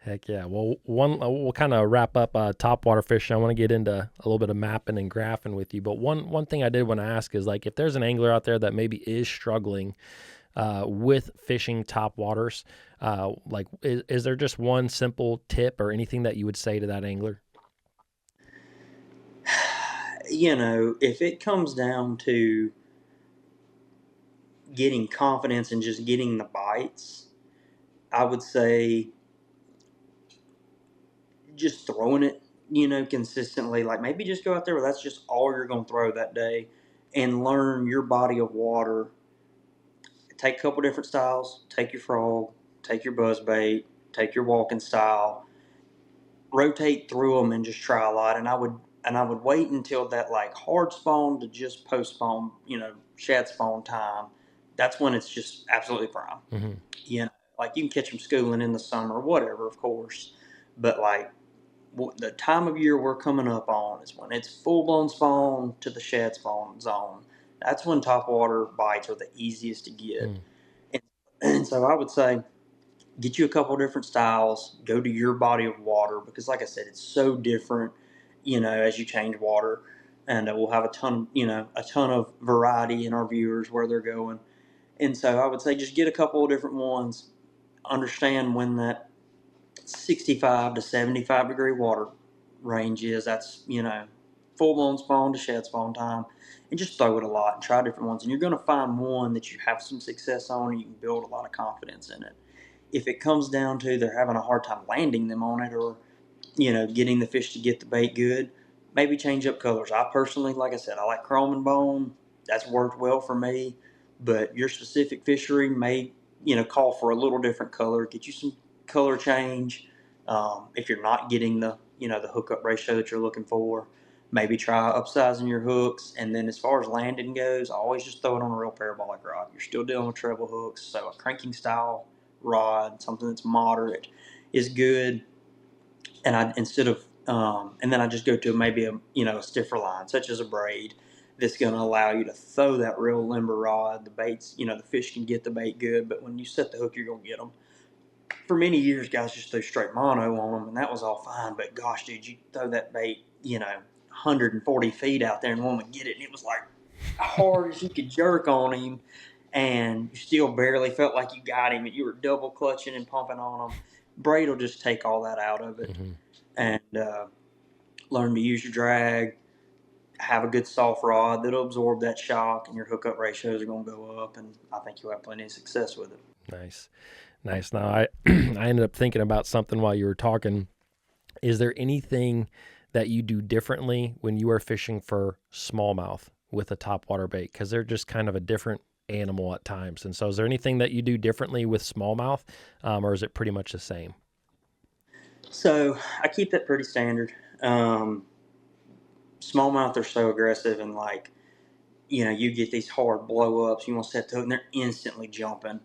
Heck yeah. Well, we'll kind of wrap up top water fishing. I want to get into a little bit of mapping and graphing with you. But one thing I did want to ask is, like, if there's an angler out there that maybe is struggling with fishing top waters, is there just one simple tip or anything that you would say to that angler? If it comes down to getting confidence and just getting the bites, I would say just throwing it, consistently. Like, maybe just go out there where that's just all you're going to throw that day, and learn your body of water. Take a couple different styles. Take your frog, take your buzzbait, take your walking style, rotate through them, and just try a lot. And I would wait until that, like, hard spawn to just post spawn, shad spawn time. That's when it's just absolutely prime. Mm-hmm. Like, you can catch them schooling in the summer, whatever, of course, but like, the time of year we're coming up on is when it's full blown spawn to the shad spawn zone. That's when topwater bites are the easiest to get. Mm. And so I would say, get you a couple different styles, go to your body of water, because like I said, it's so different, as you change water. And we'll have a ton of variety in our viewers where they're going. And so I would say, just get a couple of different ones, understand when that 65 to 75 degree water range is. That's, full blown spawn to shed spawn time. And just throw it a lot and try different ones. And you're going to find one that you have some success on, and you can build a lot of confidence in it. If it comes down to they're having a hard time landing them on it, or, getting the fish to get the bait good, maybe change up colors. I personally, like I said, I like chrome and bone. That's worked well for me. But your specific fishery may, call for a little different color. Get you some color change. If you're not getting the hookup ratio that you're looking for, maybe try upsizing your hooks. And then as far as landing goes, always just throw it on a real parabolic rod. You're still dealing with treble hooks, so a cranking style rod, something that's moderate, is good. And then I just go to maybe a stiffer line, such as a braid, that's going to allow you to throw that real limber rod. The baits, the fish can get the bait good, but when you set the hook, you're going to get them. For many years, guys just threw straight mono on them, and that was all fine. But gosh, dude, you throw that bait, 140 feet out there, and one would get it, and it was like hard as you could jerk on him, and you still barely felt like you got him, and you were double clutching and pumping on him. Braid will just take all that out of it. Mm-hmm. And learn to use your drag, have a good soft rod that'll absorb that shock, and your hookup ratios are going to go up, and I think you'll have plenty of success with it. Nice. Now, I I ended up thinking about something while you were talking. Is there anything that you do differently when you are fishing for smallmouth with a topwater bait? Because they're just kind of a different animal at times. And so is there anything that you do differently with smallmouth, or is it pretty much the same? So I keep it pretty standard. Smallmouth are so aggressive, and like, you get these hard blow ups. You want to set the hook, and they're instantly jumping.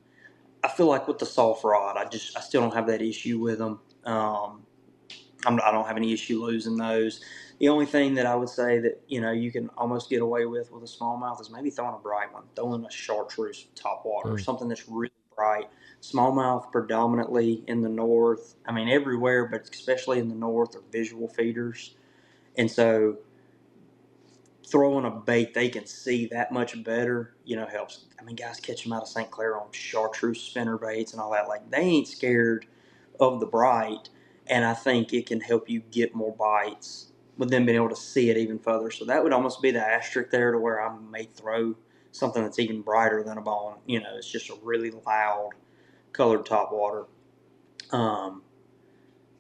I feel like with the soft rod, I still don't have that issue with them. I don't have any issue losing those. The only thing that I would say that you can almost get away with a smallmouth is maybe throwing a bright one, throwing a chartreuse top water, Mm. something that's really bright. Smallmouth predominantly in the north. I mean everywhere, but especially in the north are visual feeders, and so throwing a bait they can see that much better, helps. I mean, guys catch them out of St. Clair on chartreuse spinner baits and all that. Like, they ain't scared of the bright, and I think it can help you get more bites with them being able to see it even further. So that would almost be the asterisk there, to where I may throw something that's even brighter than a ball. It's just a really loud colored top water.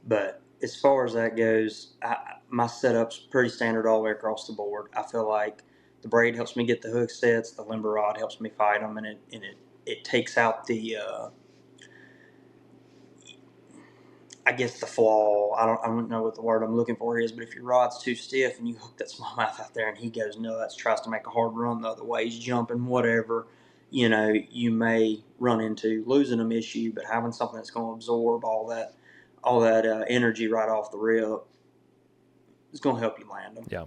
But as far as that goes, my setup's pretty standard all the way across the board. I feel like the braid helps me get the hook sets, the limber rod helps me fight them, and it takes out the I guess the flaw. I don't know what the word I'm looking for is, but if your rod's too stiff and you hook that smallmouth out there and he goes nuts, tries to make a hard run the other way, he's jumping, whatever, you may run into losing them issue. But having something that's going to absorb all that energy right off the rip is going to help you land them. Yeah.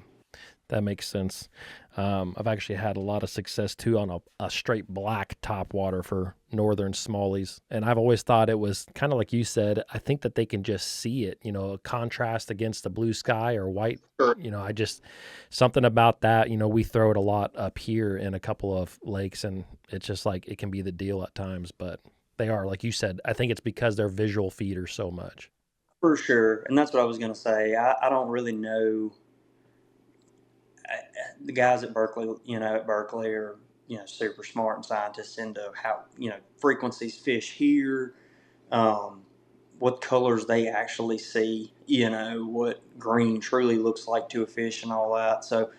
That makes sense. I've actually had a lot of success too on a straight black top water for northern smallies. And I've always thought it was kind of like you said, I think that they can just see it, a contrast against the blue sky or white. Sure. Something about that, we throw it a lot up here in a couple of lakes, and it's just like it can be the deal at times. But they are, like you said, I think it's because they're visual feeders so much. For sure. And that's what I was going to say. I don't really know. The guys at Berkeley, are super smart and scientists into how frequencies fish here, um, what colors they actually see, what green truly looks like to a fish and all that. So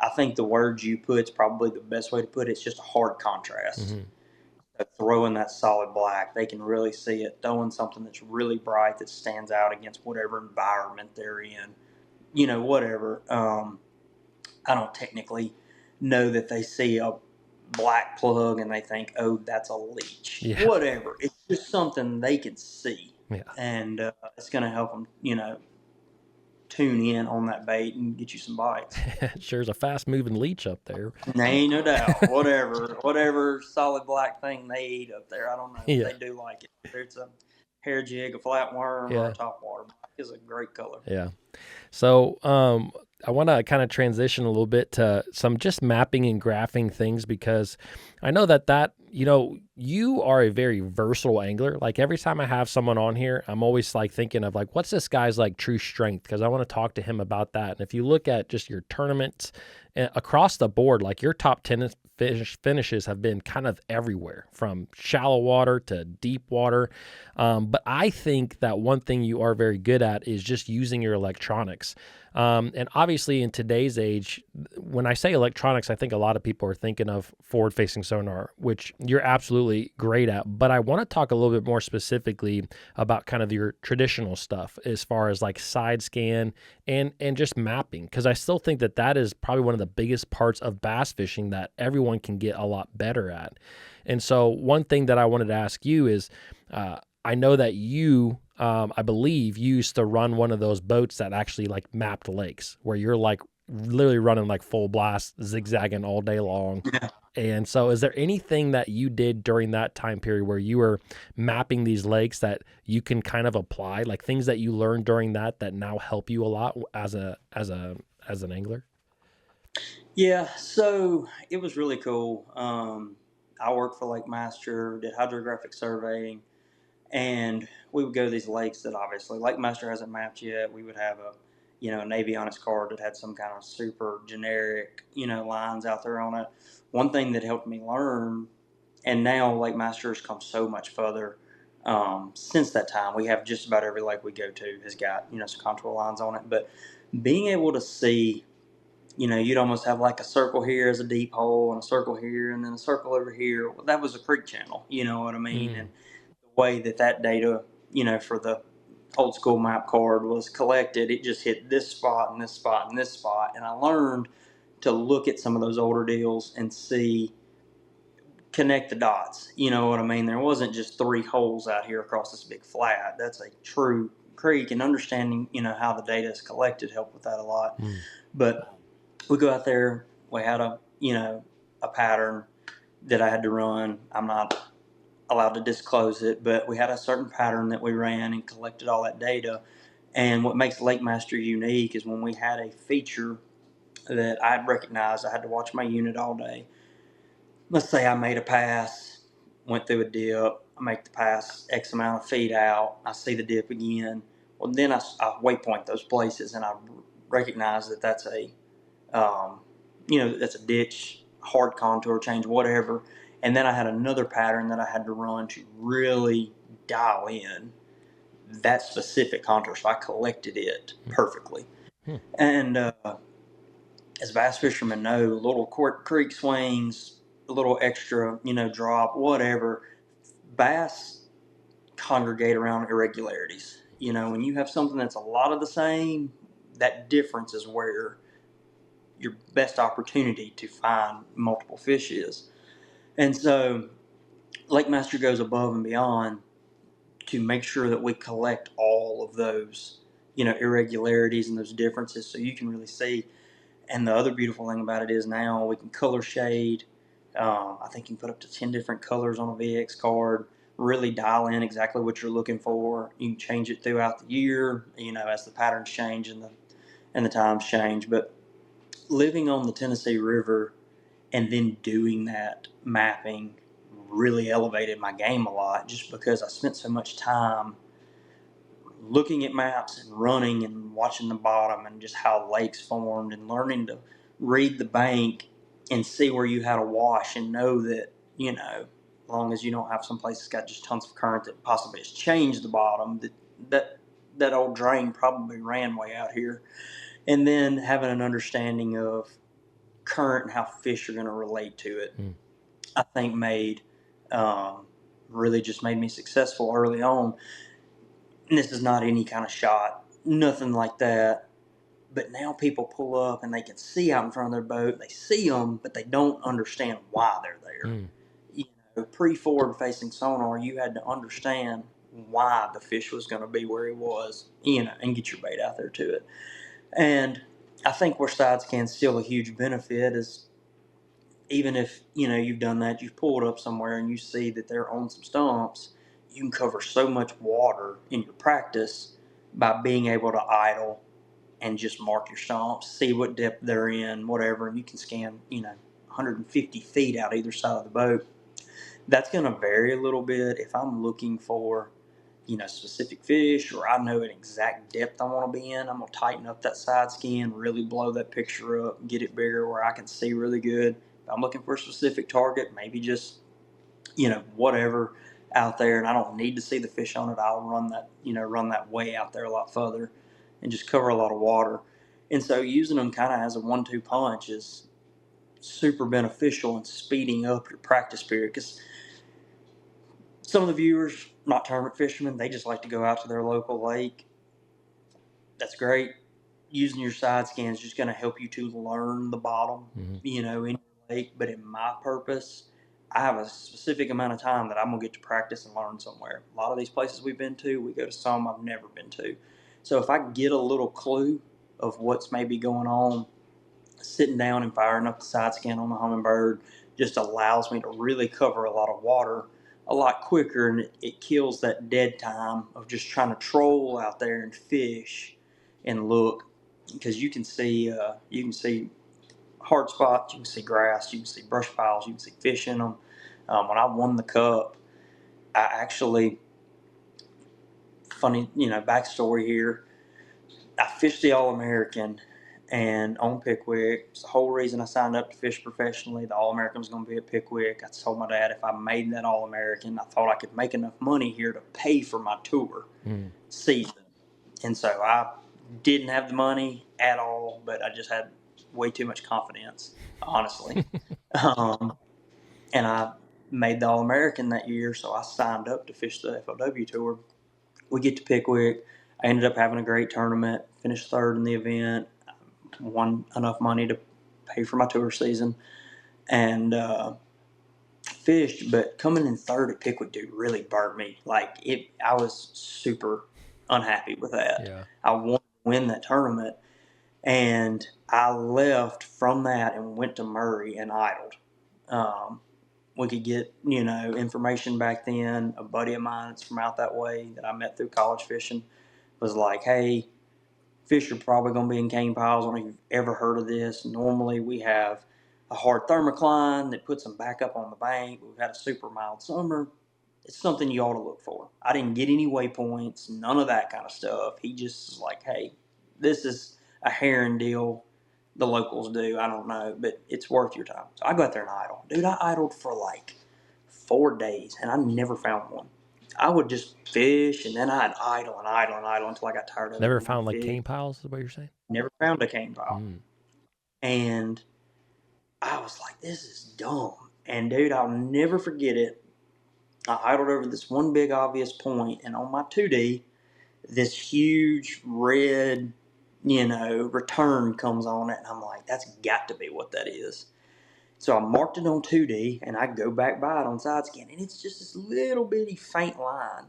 I think the words you put is probably the best way to put it. It's just a hard contrast. Mm-hmm. Throwing that solid black, they can really see it. Throwing something that's really bright that stands out against whatever environment they're in, whatever. I don't technically know that they see a black plug and they think, oh, that's a leech. Yeah. Whatever. It's just something they can see. Yeah. And it's going to help them, tune in on that bait and get you some bites. Sure is a fast moving leech up there. Ain't no doubt. Whatever solid black thing they eat up there, I don't know. Yeah. They do like it. Whether it's a hair jig, a flatworm, or a topwater. Black is a great color. Yeah. So I want to kind of transition a little bit to some just mapping and graphing things, because I know that you are a very versatile angler. Like, every time I have someone on here, I'm always like thinking of like, what's this guy's like true strength? Because I want to talk to him about that. And if you look at just your tournaments across the board, like your top 10 finishes have been kind of everywhere, from shallow water to deep water. But I think that one thing you are very good at is just using your electronics. And obviously in today's age, when I say electronics, I think a lot of people are thinking of forward-facing sonar, which you're absolutely great at. But I want to talk a little bit more specifically about kind of your traditional stuff, as far as like side scan and just mapping, because I still think that is probably one of the biggest parts of bass fishing that everyone can get a lot better at. And so one thing that I wanted to ask you is, I know that you, I believe, used to run one of those boats that actually like mapped lakes, where you're like literally running like full blast, zigzagging all day long. Yeah. And so is there anything that you did during that time period where you were mapping these lakes that you can kind of apply, like things that you learned during that now help you a lot as an angler? Yeah, so it was really cool. I worked for Lake Master, did hydrographic surveying, and we would go to these lakes that obviously Lake Master hasn't mapped yet. We would have a Navionics card that had some kind of super generic, lines out there on it. One thing that helped me learn, and now Lake Master has come so much further since that time. We have just about every lake we go to has got, some contour lines on it. But being able to see, you'd almost have like a circle here as a deep hole and a circle here and then a circle over here. Well, that was a creek channel, you know what I mean? And the way that data, for the old school map card was collected, it just hit this spot and this spot and this spot. And I learned to look at some of those older deals and see, connect the dots. You know what I mean? There wasn't just three holes out here across this big flat. That's a true creek, and understanding, how the data is collected helped with that a lot. But we go out there, we had a pattern that I had to run. I'm not allowed to disclose it, but we had a certain pattern that we ran and collected all that data. And what makes Lake Master unique is when we had a feature that I recognized, I had to watch my unit all day. Let's say I made a pass, went through a dip, I make the pass X amount of feet out, I see the dip again. Well, then I waypoint those places and I recognize that that's that's a ditch, hard contour change, whatever. And then I had another pattern that I had to run to really dial in that specific contour. So I collected it perfectly. And as bass fishermen know, little creek swings, a little extra, drop, whatever, bass congregate around irregularities. When you have something that's a lot of the same, that difference is where your best opportunity to find multiple fish is. And so Lake Master goes above and beyond to make sure that we collect all of those, irregularities and those differences so you can really see. And the other beautiful thing about it is now we can color shade. I think you can put up to 10 different colors on a VX card, really dial in exactly what you're looking for. You can change it throughout the year, as the patterns change and the times change. But living on the Tennessee River and then doing that mapping really elevated my game a lot, just because I spent so much time looking at maps and running and watching the bottom and just how lakes formed and learning to read the bank and see where you had a wash and know that, as long as you don't have some place that's got just tons of current that possibly has changed the bottom, that old drain probably ran way out here. And then having an understanding of current and how fish are going to relate to it, I think um, really just made me successful early on. And this is not any kind of shot, nothing like that. But now people pull up and they can see out in front of their boat. They see them, but they don't understand why they're there. Pre-forward facing sonar, you had to understand why the fish was going to be where he was, and get your bait out there to it. And I think where side scan's still a huge benefit is, even if you've done that, you've pulled up somewhere and you see that they're on some stumps, you can cover so much water in your practice by being able to idle and just mark your stumps, see what depth they're in, whatever, and you can scan 150 feet out either side of the boat. That's going to vary a little bit if I'm looking for specific fish, or I know an exact depth I want to be in. I'm going to tighten up that side scan, really blow that picture up, get it bigger where I can see really good. If I'm looking for a specific target, maybe just, whatever out there, and I don't need to see the fish on it, I'll run that way out there a lot further and just cover a lot of water. And so using them kind of as a 1-2 punch is super beneficial in speeding up your practice period, because some of the viewers, not tournament fishermen, they just like to go out to their local lake. That's great. Using your side scan is just going to help you to learn the bottom, in your lake. But in my purpose, I have a specific amount of time that I'm going to get to practice and learn somewhere. A lot of these places we've been to, we go to some I've never been to. So if I get a little clue of what's maybe going on, sitting down and firing up the side scan on the Humminbird just allows me to really cover a lot of water a lot quicker, and it kills that dead time of just trying to troll out there and fish and look, because you can see hard spots, you can see grass, you can see brush piles, you can see fish in them. When I won the cup, I actually, funny backstory here, I fished the All-American and on Pickwick. It's the whole reason I signed up to fish professionally. The All-American was going to be at Pickwick. I told my dad if I made that All-American, I thought I could make enough money here to pay for my tour season. And so I Didn't have the money at all, but I just had way too much confidence, honestly. And I made the All-American that year, so I signed up to fish the FLW tour. We get to Pickwick. I ended up having a great tournament, finished third in the event, won enough money to pay for my tour season, and fished. But coming in third at Pickwick, dude, really burnt me. Like I was super unhappy with that. Yeah. I wanted to win that tournament, and I left from that and went to Murray and idled. We could get, information back then. A buddy of mine that's from out that way that I met through college fishing was like, hey, fish are probably going to be in cane piles. I don't know if you've ever heard of this. Normally we have a hard thermocline that puts them back up on the bank. We've had a super mild summer. It's something you ought to look for. I didn't get any waypoints, none of that kind of stuff. He just was like, hey, this is a herring deal. The locals do. I don't know, but it's worth your time. So I go out there and idle. Dude, I idled for like 4 days and I never found one. I would just fish and then I'd idle and idle and idle until I got tired of it. Never And I'd found like fish. cane piles, is what you're saying? Never found a cane pile. Mm. And I was like, this is dumb. And dude, I'll never forget it. I idled over this one big obvious point, and on my 2D, this huge red, return comes on it. And I'm like, that's got to be what that is. So I marked it on 2D, and I go back by it on side scan, and it's just this little bitty faint line.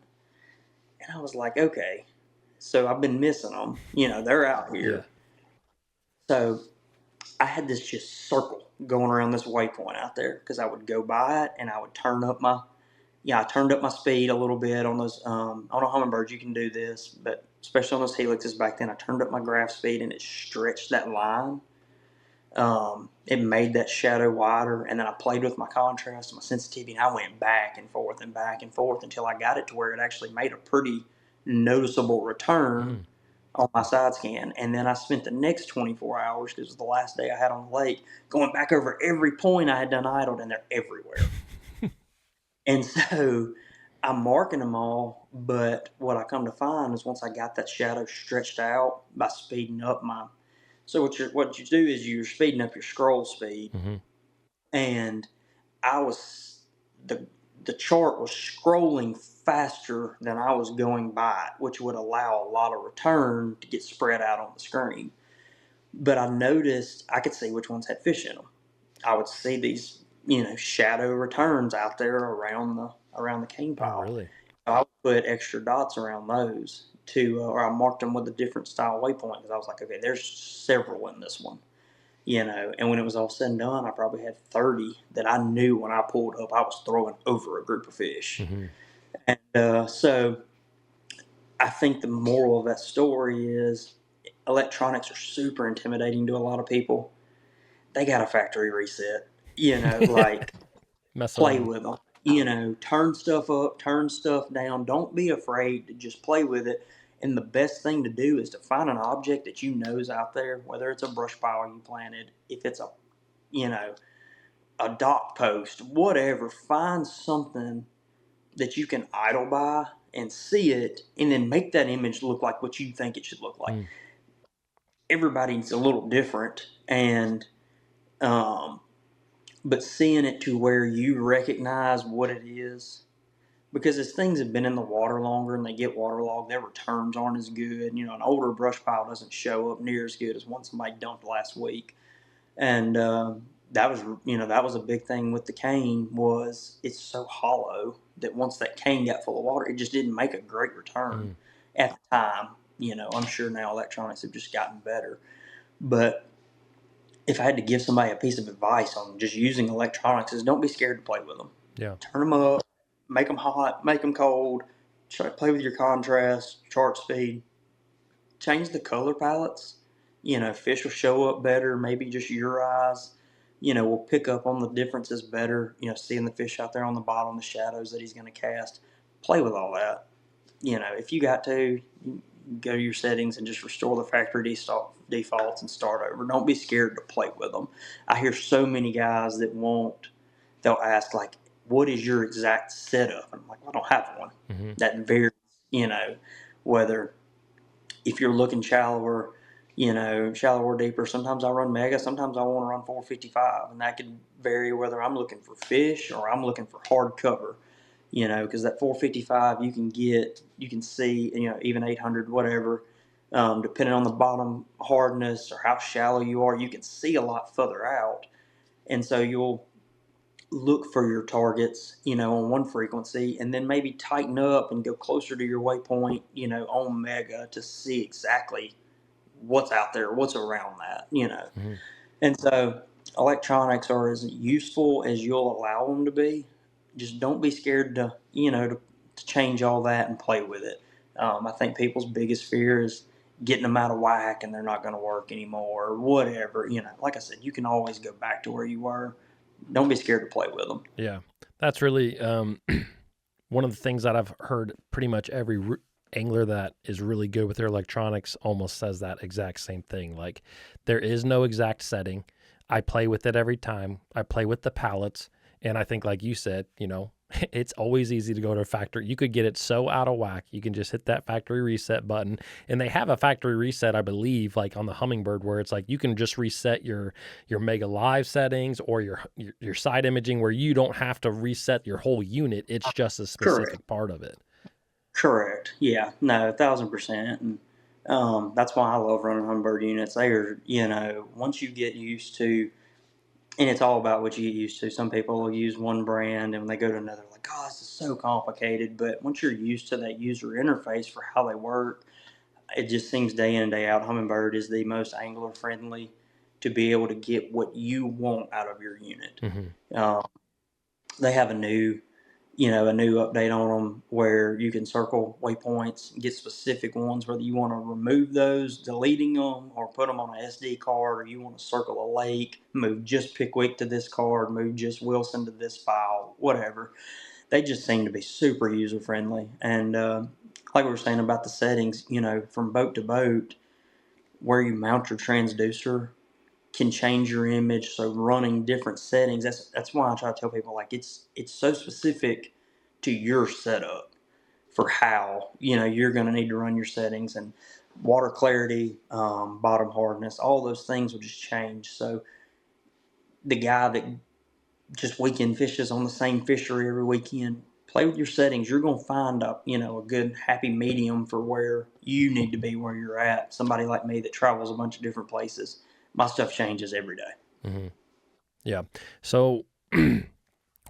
And I was like, okay, so I've been missing them. They're out here. Yeah. So I had this just circle going around this waypoint out there because I would go by it and I would turn up I turned up my speed a little bit on those. On a hummingbird, you can do this, but especially on those helixes back then, I turned up my graph speed and it stretched that line. It made that shadow wider, and then I played with my contrast and my sensitivity, and I went back and forth until I got it to where it actually made a pretty noticeable return on my side scan. And then I spent the next 24 hours, because it was the last day I had on the lake, going back over every point I had done idled, and they're everywhere. And so I'm marking them all, but what I come to find is once I got that shadow stretched out by speeding up so what you do is you're speeding up your scroll speed, and I was the chart was scrolling faster than I was going by it, which would allow a lot of return to get spread out on the screen. But I noticed I could see which ones had fish in them. I would see these, shadow returns out there around the cane pile. Oh, really? So I would put extra dots around those or I marked them with a different style waypoint because I was like, okay, there's several in this one, And when it was all said and done, I probably had 30 that I knew when I pulled up, I was throwing over a group of fish. And so I think the moral of that story is electronics are super intimidating to a lot of people. They got a factory reset, like play with them, turn stuff up, turn stuff down. Don't be afraid to just play with it. And the best thing to do is to find an object that you know is out there, whether it's a brush pile you planted, if it's a dock post, whatever. Find something that you can idle by and see it, and then make that image look like what you think it should look like. Everybody's a little different, and but seeing it to where you recognize what it is, because as things have been in the water longer and they get waterlogged, their returns aren't as good. An older brush pile doesn't show up near as good as one somebody dumped last week. And that was a big thing with the cane, was it's so hollow that once that cane got full of water, it just didn't make a great return at the time. I'm sure now electronics have just gotten better. But if I had to give somebody a piece of advice on just using electronics, is don't be scared to play with them. Yeah. Turn them up, make them hot, make them cold, try to play with your contrast, chart speed, change the color palettes. Fish will show up better. Maybe just your eyes, will pick up on the differences better. Seeing the fish out there on the bottom, the shadows that he's going to cast. Play with all that. If you got to, go to your settings and just restore the factory defaults and start over. Don't be scared to play with them. I hear so many guys that they'll ask, like, what is your exact setup? And I'm like, well, I don't have one. That varies, whether if you're looking shallower, shallower or deeper, sometimes I run mega, sometimes I want to run 455, and that could vary whether I'm looking for fish or I'm looking for hard cover. Because that 455 you can see, even 800, whatever, depending on the bottom hardness or how shallow you are, you can see a lot further out, and so you'll look for your targets, on one frequency, and then maybe tighten up and go closer to your waypoint, on mega to see exactly what's out there, what's around that. Mm-hmm. And so electronics are as useful as you'll allow them to be. Just don't be scared to change all that and play with it. I think people's biggest fear is getting them out of whack and they're not going to work anymore or whatever. Like I said, you can always go back to where you were. Don't be scared to play with them. Yeah, that's really one of the things that I've heard. Pretty much every angler that is really good with their electronics almost says that exact same thing. Like, there is no exact setting. I play with it every time. I play with the pallets, and I think, like you said, it's always easy to go to a factory. You could get it so out of whack. You can just hit that factory reset button. And they have a factory reset, I believe, like on the Humminbird, where it's like you can just reset your Mega Live settings or your side imaging, where you don't have to reset your whole unit. It's just a specific part of it. Correct. Yeah. No, 1,000%. And that's why I love running Humminbird units. They are, once you get used to, and it's all about what you get used to. Some people will use one brand and when they go to another, like, oh, this is so complicated. But once you're used to that user interface for how they work, it just seems day in and day out, Humminbird is the most angler friendly to be able to get what you want out of your unit. Mm-hmm. They have a new update on them where you can circle waypoints, get specific ones, whether you want to remove those, deleting them, or put them on an SD card, or you want to circle a lake, move just Pickwick to this card, move just Wilson to this file, whatever. They just seem to be super user friendly. And like we were saying about the settings, from boat to boat, where you mount your transducer can change your image. So running different settings, that's why I try to tell people, like, it's so specific to your setup for how you're going to need to run your settings, and water clarity, bottom hardness, all those things will just change. So the guy that just weekend fishes on the same fishery every weekend, play with your settings. You're going to find a good happy medium for where you need to be, where you're at. Somebody like me that travels a bunch of different places, my stuff changes every day. Mm-hmm. Yeah. So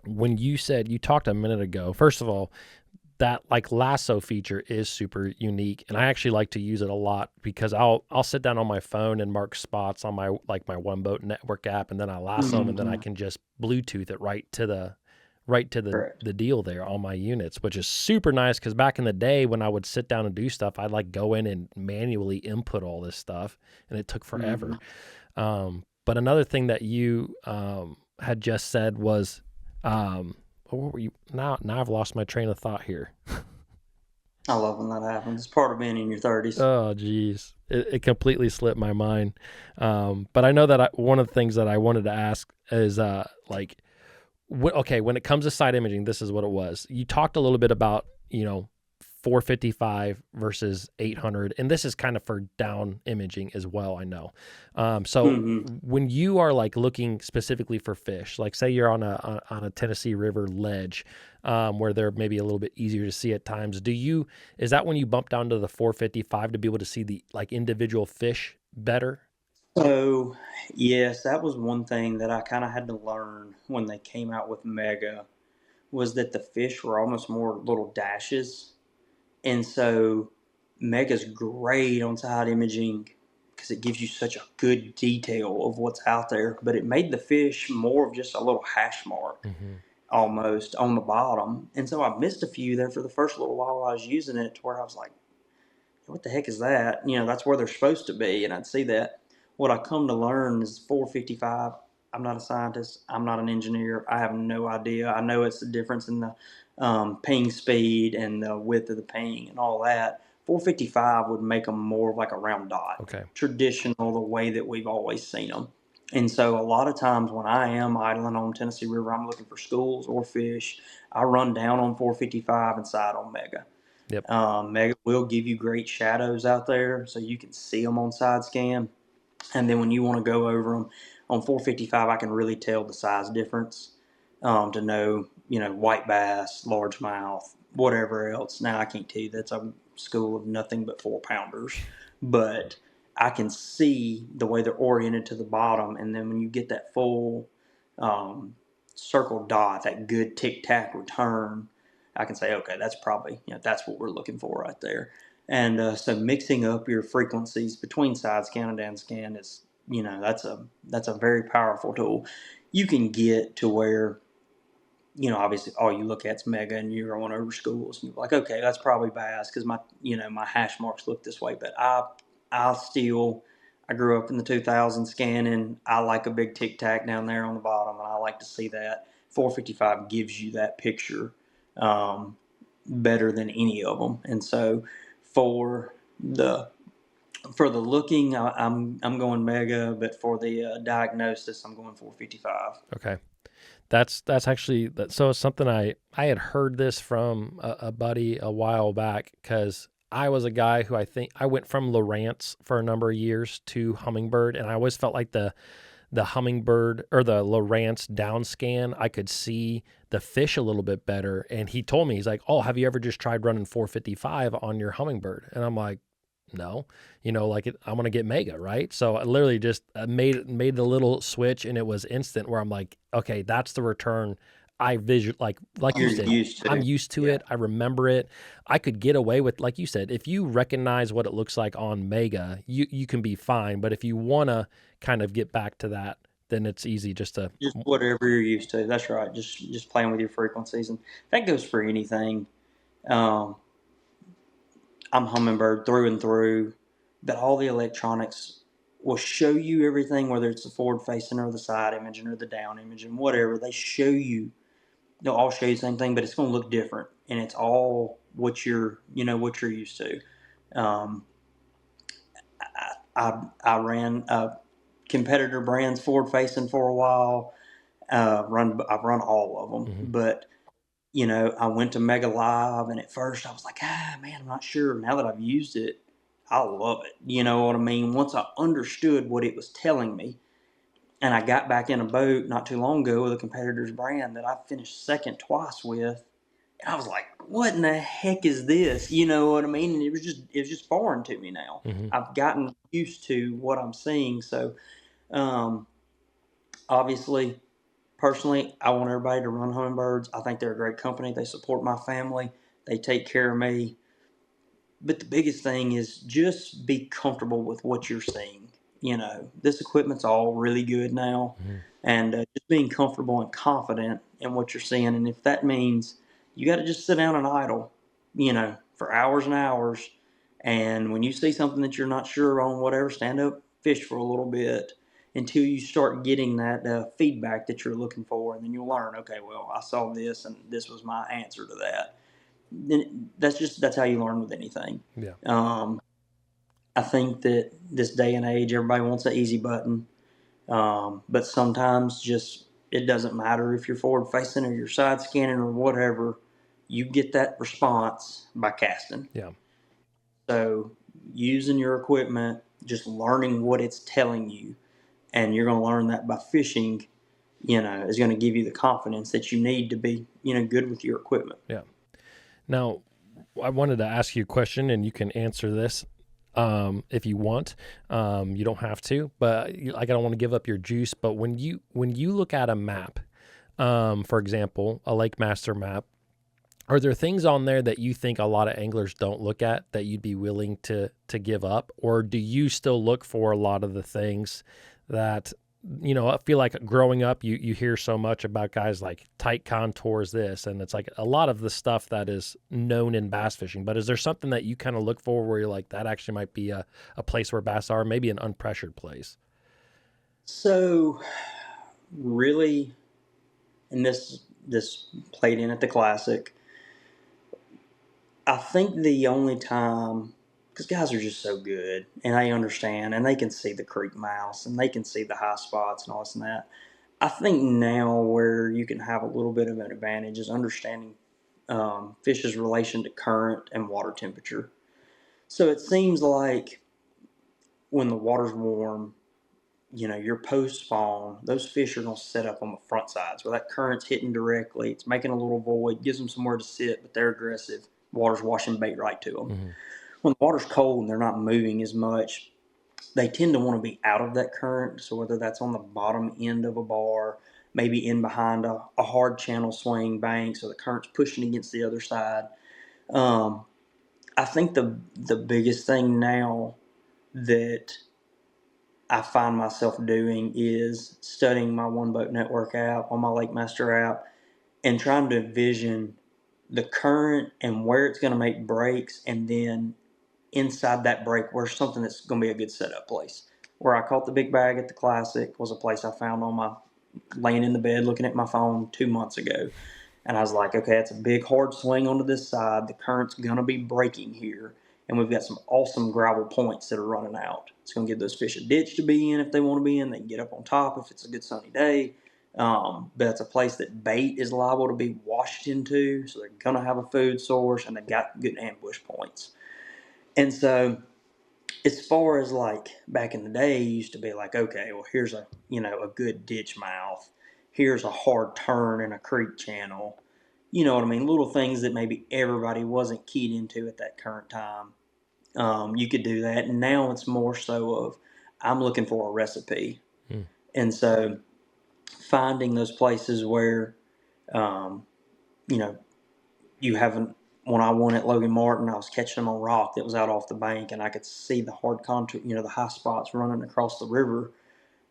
when you talked a minute ago, first of all, that like lasso feature is super unique, and I actually like to use it a lot because I'll sit down on my phone and mark spots on my One Boat Network app, and then I lasso them, and then I can just Bluetooth it right to the deal there on my units, which is super nice because back in the day when I would sit down and do stuff, I'd like go in and manually input all this stuff, and it took forever. But another thing that you had just said was, what were you? Now I've lost my train of thought here. I love when that happens. It's part of being in your 30s. Oh, geez. It completely slipped my mind. But I know that one of the things that I wanted to ask is like, when it comes to side imaging, this is what it was. You talked a little bit about, 455 versus 800, and this is kind of for down imaging as well, I know. So when you are like looking specifically for fish, like say you're on a Tennessee River ledge, where they're maybe a little bit easier to see at times, is that when you bump down to the 455 to be able to see the like individual fish better? So, yes, that was one thing that I kind of had to learn when they came out with Mega, was that the fish were almost more little dashes. And so Mega's great on side imaging because it gives you such a good detail of what's out there, but it made the fish more of just a little hash mark almost on the bottom. And so I missed a few there for the first little while I was using it, to where I was like, what the heck is that? That's where they're supposed to be. And I'd see that. What I come to learn is 455. I'm not a scientist. I'm not an engineer. I have no idea. I know it's the difference in the ping speed and the width of the ping and all that. 455 would make them more like a round dot. Okay. Traditional, the way that we've always seen them. And so a lot of times when I am idling on Tennessee River, I'm looking for schools or fish, I run down on 455 and side on Mega. Yep. Mega will give you great shadows out there, so you can see them on side scan. And then when you want to go over them on 455, I can really tell the size difference, to know, white bass, largemouth, whatever else. Now I can't tell you that's a school of nothing but 4 pounders, but I can see the way they're oriented to the bottom. And then when you get that full um, circle dot, that good tic tac return, I can say, okay, that's probably, that's what we're looking for right there. And so mixing up your frequencies between side scan and down scan is, that's a very powerful tool. You can get to where, obviously all you look at is mega and you're going over schools and you're like, okay, that's probably bass because my hash marks look this way. But I grew up in the 2000s scanning. I like a big tic tac down there on the bottom, and I like to see that. 455 gives you that picture better than any of them. And so for the looking, I'm going mega, but for the diagnosis, I'm going 455. Okay. That's actually so it's something I had heard this from a buddy a while back, because I was a guy who I think I went from Lowrance for a number of years to Hummingbird, and I always felt like the Hummingbird or the Lowrance down scan, I could see the fish a little bit better. And he told me, he's like, "Oh, have you ever just tried running 455 on your Hummingbird?" And I'm like, no, I'm going to get mega, right? So I literally just made the little switch, and it was instant where I'm like, okay, that's the return. I visual like you You're said, used I'm to. used to Yeah. it. I remember it. I could get away with, like you said, if you recognize what it looks like on mega, you can be fine. But if you want to kind of get back to that, then it's easy just to, Just whatever you're used to. That's right. Just playing with your frequencies, and that goes for anything. Um, I'm Hummingbird through and through, but all the electronics will show you everything, whether it's the forward facing or the side imaging or the down imaging, whatever. They show you, they'll all show you the same thing, but it's going to look different, and it's all what you're used to. Um, I ran competitor brands forward facing for a while. I've run all of them, mhm. but I went to Mega Live, and at first I was like, man, I'm not sure. Now that I've used it, I love it. You know what I mean? Once I understood what it was telling me, and I got back in a boat not too long ago with a competitor's brand that I finished second twice with, and I was like, what in the heck is this? You know what I mean? And it was just foreign to me now. Mhm. I've gotten used to what I'm seeing. So um, obviously, personally, I want everybody to run Hummingbirds. I think they're a great company. They support my family. They take care of me. But the biggest thing is just be comfortable with what you're seeing. This equipment's all really good now, Mhm. and just being comfortable and confident in what you're seeing. And if that means you got to just sit down and idle, for hours and hours, and when you see something that you're not sure on, whatever, stand up, fish for a little bit until you start getting that feedback that you're looking for, and then you'll learn. Okay, well, I saw this, and this was my answer to that. Then that's how you learn with anything. Yeah. Um, I think that this day and age, everybody wants an easy button, but sometimes just it doesn't matter if you're forward facing or you're side scanning or whatever. You get that response by casting. Yeah. So using your equipment, just learning what it's telling you, and you're going to learn that by fishing. Is going to give you the confidence that you need to be good with your equipment. Yeah. Now, I wanted to ask you a question, and you can answer this if you want. You don't have to, but I don't want to give up your juice. But when you look at a map, for example, a Lake Master map, are there things on there that you think a lot of anglers don't look at that you'd be willing to give up, or do you still look for a lot of the things that I feel like growing up, you hear so much about guys like tight contours this, and it's like a lot of the stuff that is known in bass fishing. But is there something that you kind of look for where you're like, that actually might be a place where bass are, maybe an unpressured place? So really, and this played in at the Classic. I think the only time, because guys are just so good and they understand and they can see the creek mouse and they can see the high spots and all this and that. I think now where you can have a little bit of an advantage is understanding fish's relation to current and water temperature. So it seems like when the water's warm, your post spawn, those fish are going to set up on the front sides where that current's hitting directly. It's making a little void, gives them somewhere to sit, but they're aggressive. Water's washing bait right to them. Mm-hmm. When the water's cold and they're not moving as much, they tend to want to be out of that current. So whether that's on the bottom end of a bar, maybe in behind a hard channel swing bank, so the current's pushing against the other side. I think the biggest thing now that I find myself doing is studying my One Boat Network app on my Lake Master app and trying to envision the current and where it's going to make breaks, and then inside that break where's something that's going to be a good setup place. Where I caught the big bag at the Classic was a place I found on my laying in the bed looking at my phone 2 months ago. And I was like, okay, it's a big hard swing onto this side. The current's going to be breaking here. And we've got some awesome gravel points that are running out. It's going to give those fish a ditch to be in if they want to be in. They can get up on top if it's a good sunny day. But it's a place that bait is liable to be washed into. So they're going to have a food source, and they've got good ambush points. And so as far as like back in the day, it used to be like, okay, well, here's a good ditch mouth. Here's a hard turn in a creek channel. You know what I mean? Little things that maybe everybody wasn't keyed into at that current time. You could do that. And now it's more so of I'm looking for a recipe. Hmm. And so finding those places where, um, you know, you haven't. When I won at Logan Martin, I was catching them on rock that was out off the bank, and I could see the hard contour, the high spots running across the river.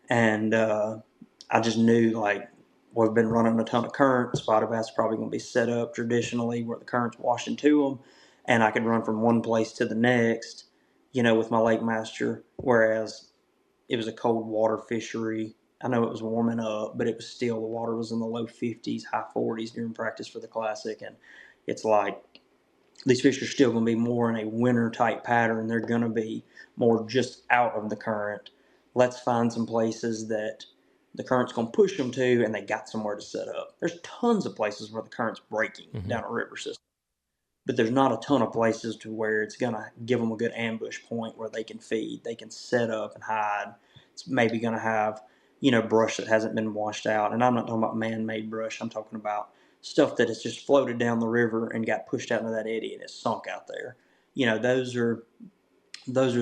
And I just knew, like, we've been running a ton of current. Spotted bass probably going to be set up traditionally where the current's washing to them, and I could run from one place to the next, with my Lake Master. Whereas it was a cold water fishery. I know it was warming up, but it was still, the water was in the low 50s, high 40s during practice for the Classic. And it's like these fish are still going to be more in a winter type pattern. They're going to be more just out of the current. Let's find some places that the current's going to push them to, and they got somewhere to set up. There's tons of places where the current's breaking down a river system, but there's not a ton of places to where it's going to give them a good ambush point where they can feed, they can set up and hide. It's maybe going to have, brush that hasn't been washed out. And I'm not talking about man-made brush. I'm talking about stuff that has just floated down the river and got pushed out into that eddy and it's sunk out there. Those are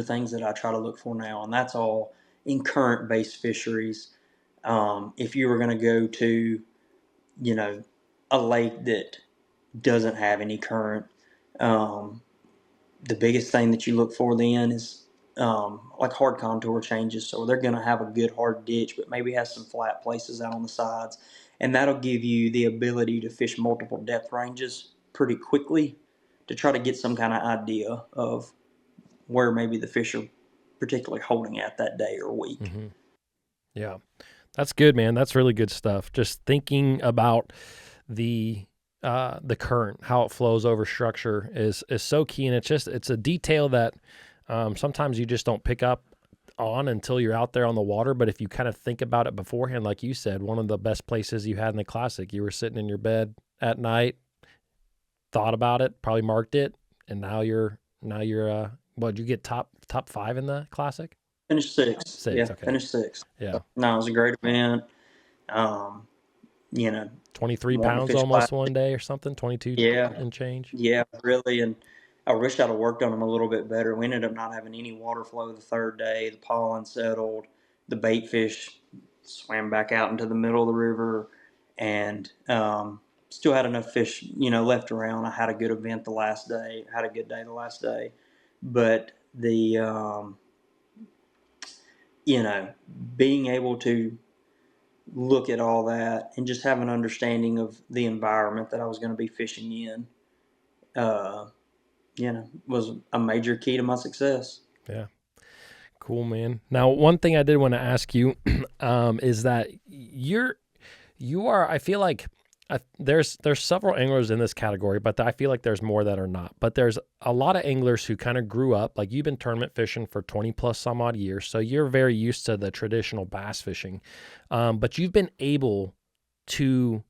things that I try to look for now, and that's all in current-based fisheries. If you were going to go to, a lake that doesn't have any current, the biggest thing that you look for then is like hard contour changes. So they're going to have a good hard ditch, but maybe has some flat places out on the sides. And that'll give you the ability to fish multiple depth ranges pretty quickly to try to get some kind of idea of where maybe the fish are particularly holding at that day or week. Mm-hmm. Yeah, that's good, man. That's really good stuff. Just thinking about the current, how it flows over structure is so key, and it's a detail that sometimes you just don't pick up on until you're out there on the water. But if you kind of think about it beforehand, like you said, one of the best places you had in the Classic, you were sitting in your bed at night, thought about it, probably marked it, and now you're what did you get, top 5 in the Classic? Finished sixth. Six, Yeah, okay. finished sixth. Yeah. No, it was a great event. 23 wanting to pounds fish almost Classic. one day or something, 22 Yeah, and change. yeah, really. And I wish I'd have worked on them a little bit better. We ended up not having any water flow the third day. The pollen settled. The bait fish swam back out into the middle of the river, and still had enough fish, left around. I had a good event the last day. Had a good day the last day, but the being able to look at all that and just have an understanding of the environment that I was going to be fishing in, was a major key to my success. Yeah. Cool, man. Now, one thing I did want to ask you is that you are, I feel like there's several anglers in this category, but I feel like there's more that are not. But there's a lot of anglers who kind of grew up, like you've been tournament fishing for 20 plus some odd years, so you're very used to the traditional bass fishing. But you've been able to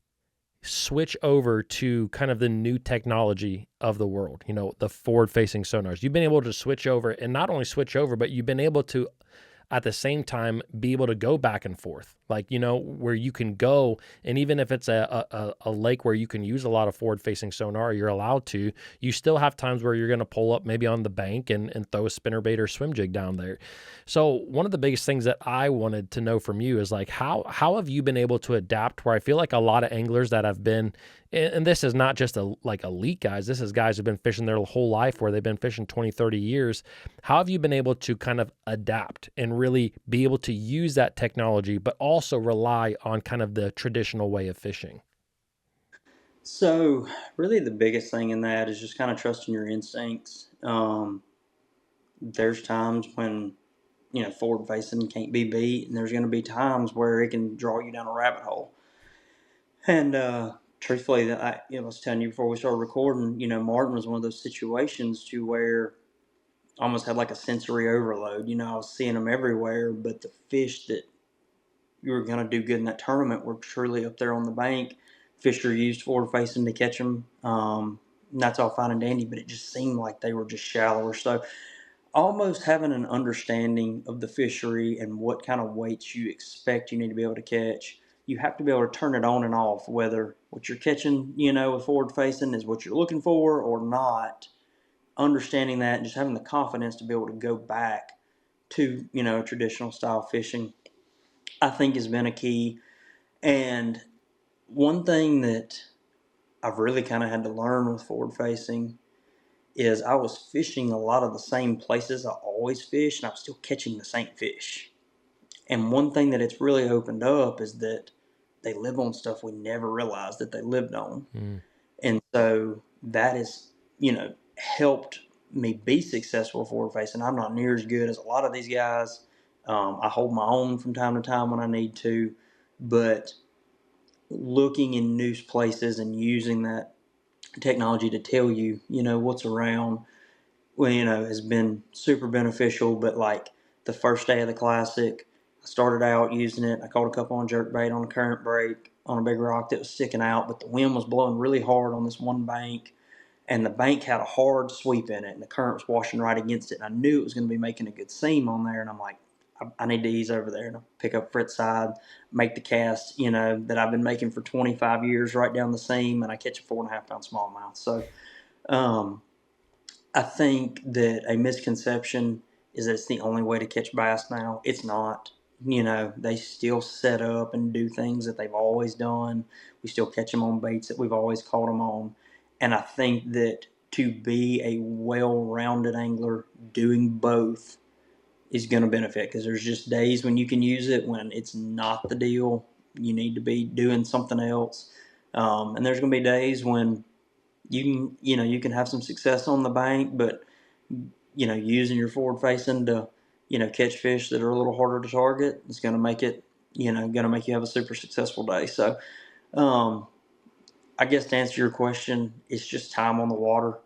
switch over to kind of the new technology of the world, the forward facing sonars. You've been able to switch over, and not only switch over, but you've been able to at the same time be able to go back and forth, like, where you can go. And even if it's a lake where you can use a lot of forward facing sonar, you're allowed to, you still have times where you're going to pull up maybe on the bank and throw a spinnerbait or swim jig down there. So one of the biggest things that I wanted to know from you is like, how have you been able to adapt, where I feel like a lot of anglers that have been, and this is not just like elite guys, this is guys who've been fishing their whole life, where they've been fishing 20, 30 years. How have you been able to kind of adapt and really be able to use that technology, but also rely on kind of the traditional way of fishing? So really the biggest thing in that is just kind of trusting your instincts. There's times when, forward facing can't be beat, and there's going to be times where it can draw you down a rabbit hole. And truthfully, I was telling you before we started recording, Martin was one of those situations to where I almost had like a sensory overload. I was seeing them everywhere, but the fish that you were going to do good in that tournament were truly up there on the bank. Fish are used forward facing to catch them. And that's all fine and dandy, but it just seemed like they were just shallower. So almost having an understanding of the fishery and what kind of weights you expect you need to be able to catch, you have to be able to turn it on and off, whether what you're catching, with forward facing is what you're looking for or not. Understanding that and just having the confidence to be able to go back to, traditional style fishing, I think has been a key. And one thing that I've really kind of had to learn with forward facing is I was fishing a lot of the same places I always fish, and I was still catching the same fish. And one thing that it's really opened up is that they live on stuff we never realized that they lived on. Mm. And so that has, helped me be successful forward facing. I'm not near as good as a lot of these guys. I hold my own from time to time when I need to, but looking in new places and using that technology to tell you, what's around, well, has been super beneficial. But like the first day of the classic, I started out using it. I caught a couple on jerkbait on a current break on a big rock that was sticking out, but the wind was blowing really hard on this one bank, and the bank had a hard sweep in it, and the current was washing right against it. And I knew it was going to be making a good seam on there, and I'm like, I need to ease over there and pick up Fritz side, make the cast, that I've been making for 25 years right down the seam, and I catch a 4.5 pound smallmouth. So um, I think that a misconception is that it's the only way to catch bass now. It's not. They still set up and do things that they've always done. We still catch them on baits that we've always caught them on. And I think that to be a well-rounded angler doing both is going to benefit, because there's just days when you can use it when it's not the deal. You need to be doing something else. And there's going to be days when you can have some success on the bank, but using your forward facing to catch fish that are a little harder to target is going to make it going to make you have a super successful day. So um, I guess to answer your question, it's just time on the water.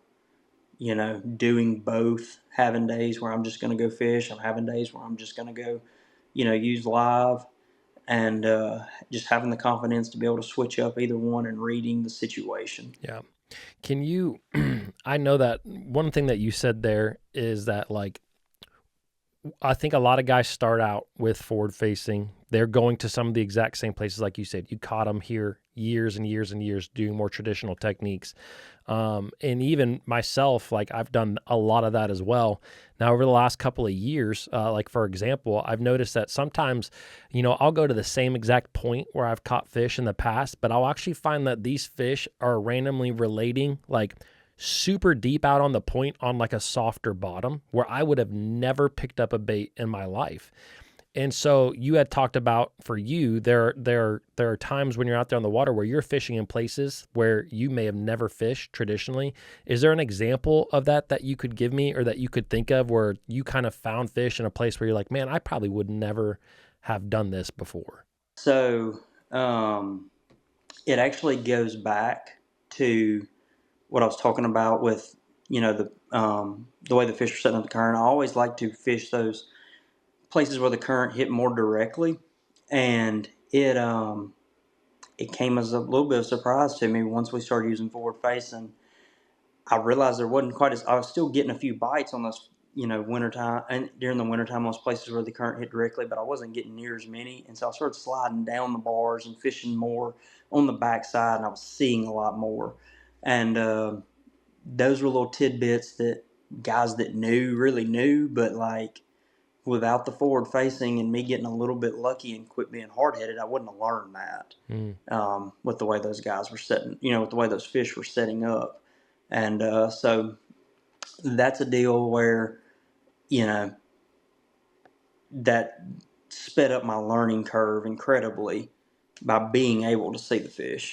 Doing both, having days where I'm just going to go fish, I'm having days where I'm just going to go use live, and just having the confidence to be able to switch up either one and reading the situation. Yeah. Can you, I know that one thing that you said there is that, like, I think a lot of guys start out with forward facing. They're going to some of the exact same places, like you said. You caught them here years and years and years doing more traditional techniques. And even myself, like, I've done a lot of that as well. Now, over the last couple of years, like, for example, I've noticed that sometimes, I'll go to the same exact point where I've caught fish in the past, but I'll actually find that these fish are randomly relating, like, super deep out on the point on like a softer bottom where I would have never picked up a bait in my life. And so you had talked about, for you, there are times when you're out there on the water where you're fishing in places where you may have never fished traditionally. Is there an example of that you could give me, or that you could think of, where you kind of found fish in a place where you're like, man, I probably would never have done this before? So it actually goes back to what I was talking about with the way the fish are setting up the current. I always like to fish those places where the current hit more directly, and it came as a little bit of a surprise to me once we started using forward facing. I realized there wasn't quite as, I was still getting a few bites on those, wintertime, and during the wintertime, those places where the current hit directly, but I wasn't getting near as many. And so I started sliding down the bars and fishing more on the backside, and I was seeing a lot more. And those were little tidbits that guys that knew really knew, but like without the forward facing and me getting a little bit lucky and quit being hard headed, I wouldn't have learned that with the way those guys were setting, with the way those fish were setting up. And so that's a deal where, that sped up my learning curve incredibly by being able to see the fish.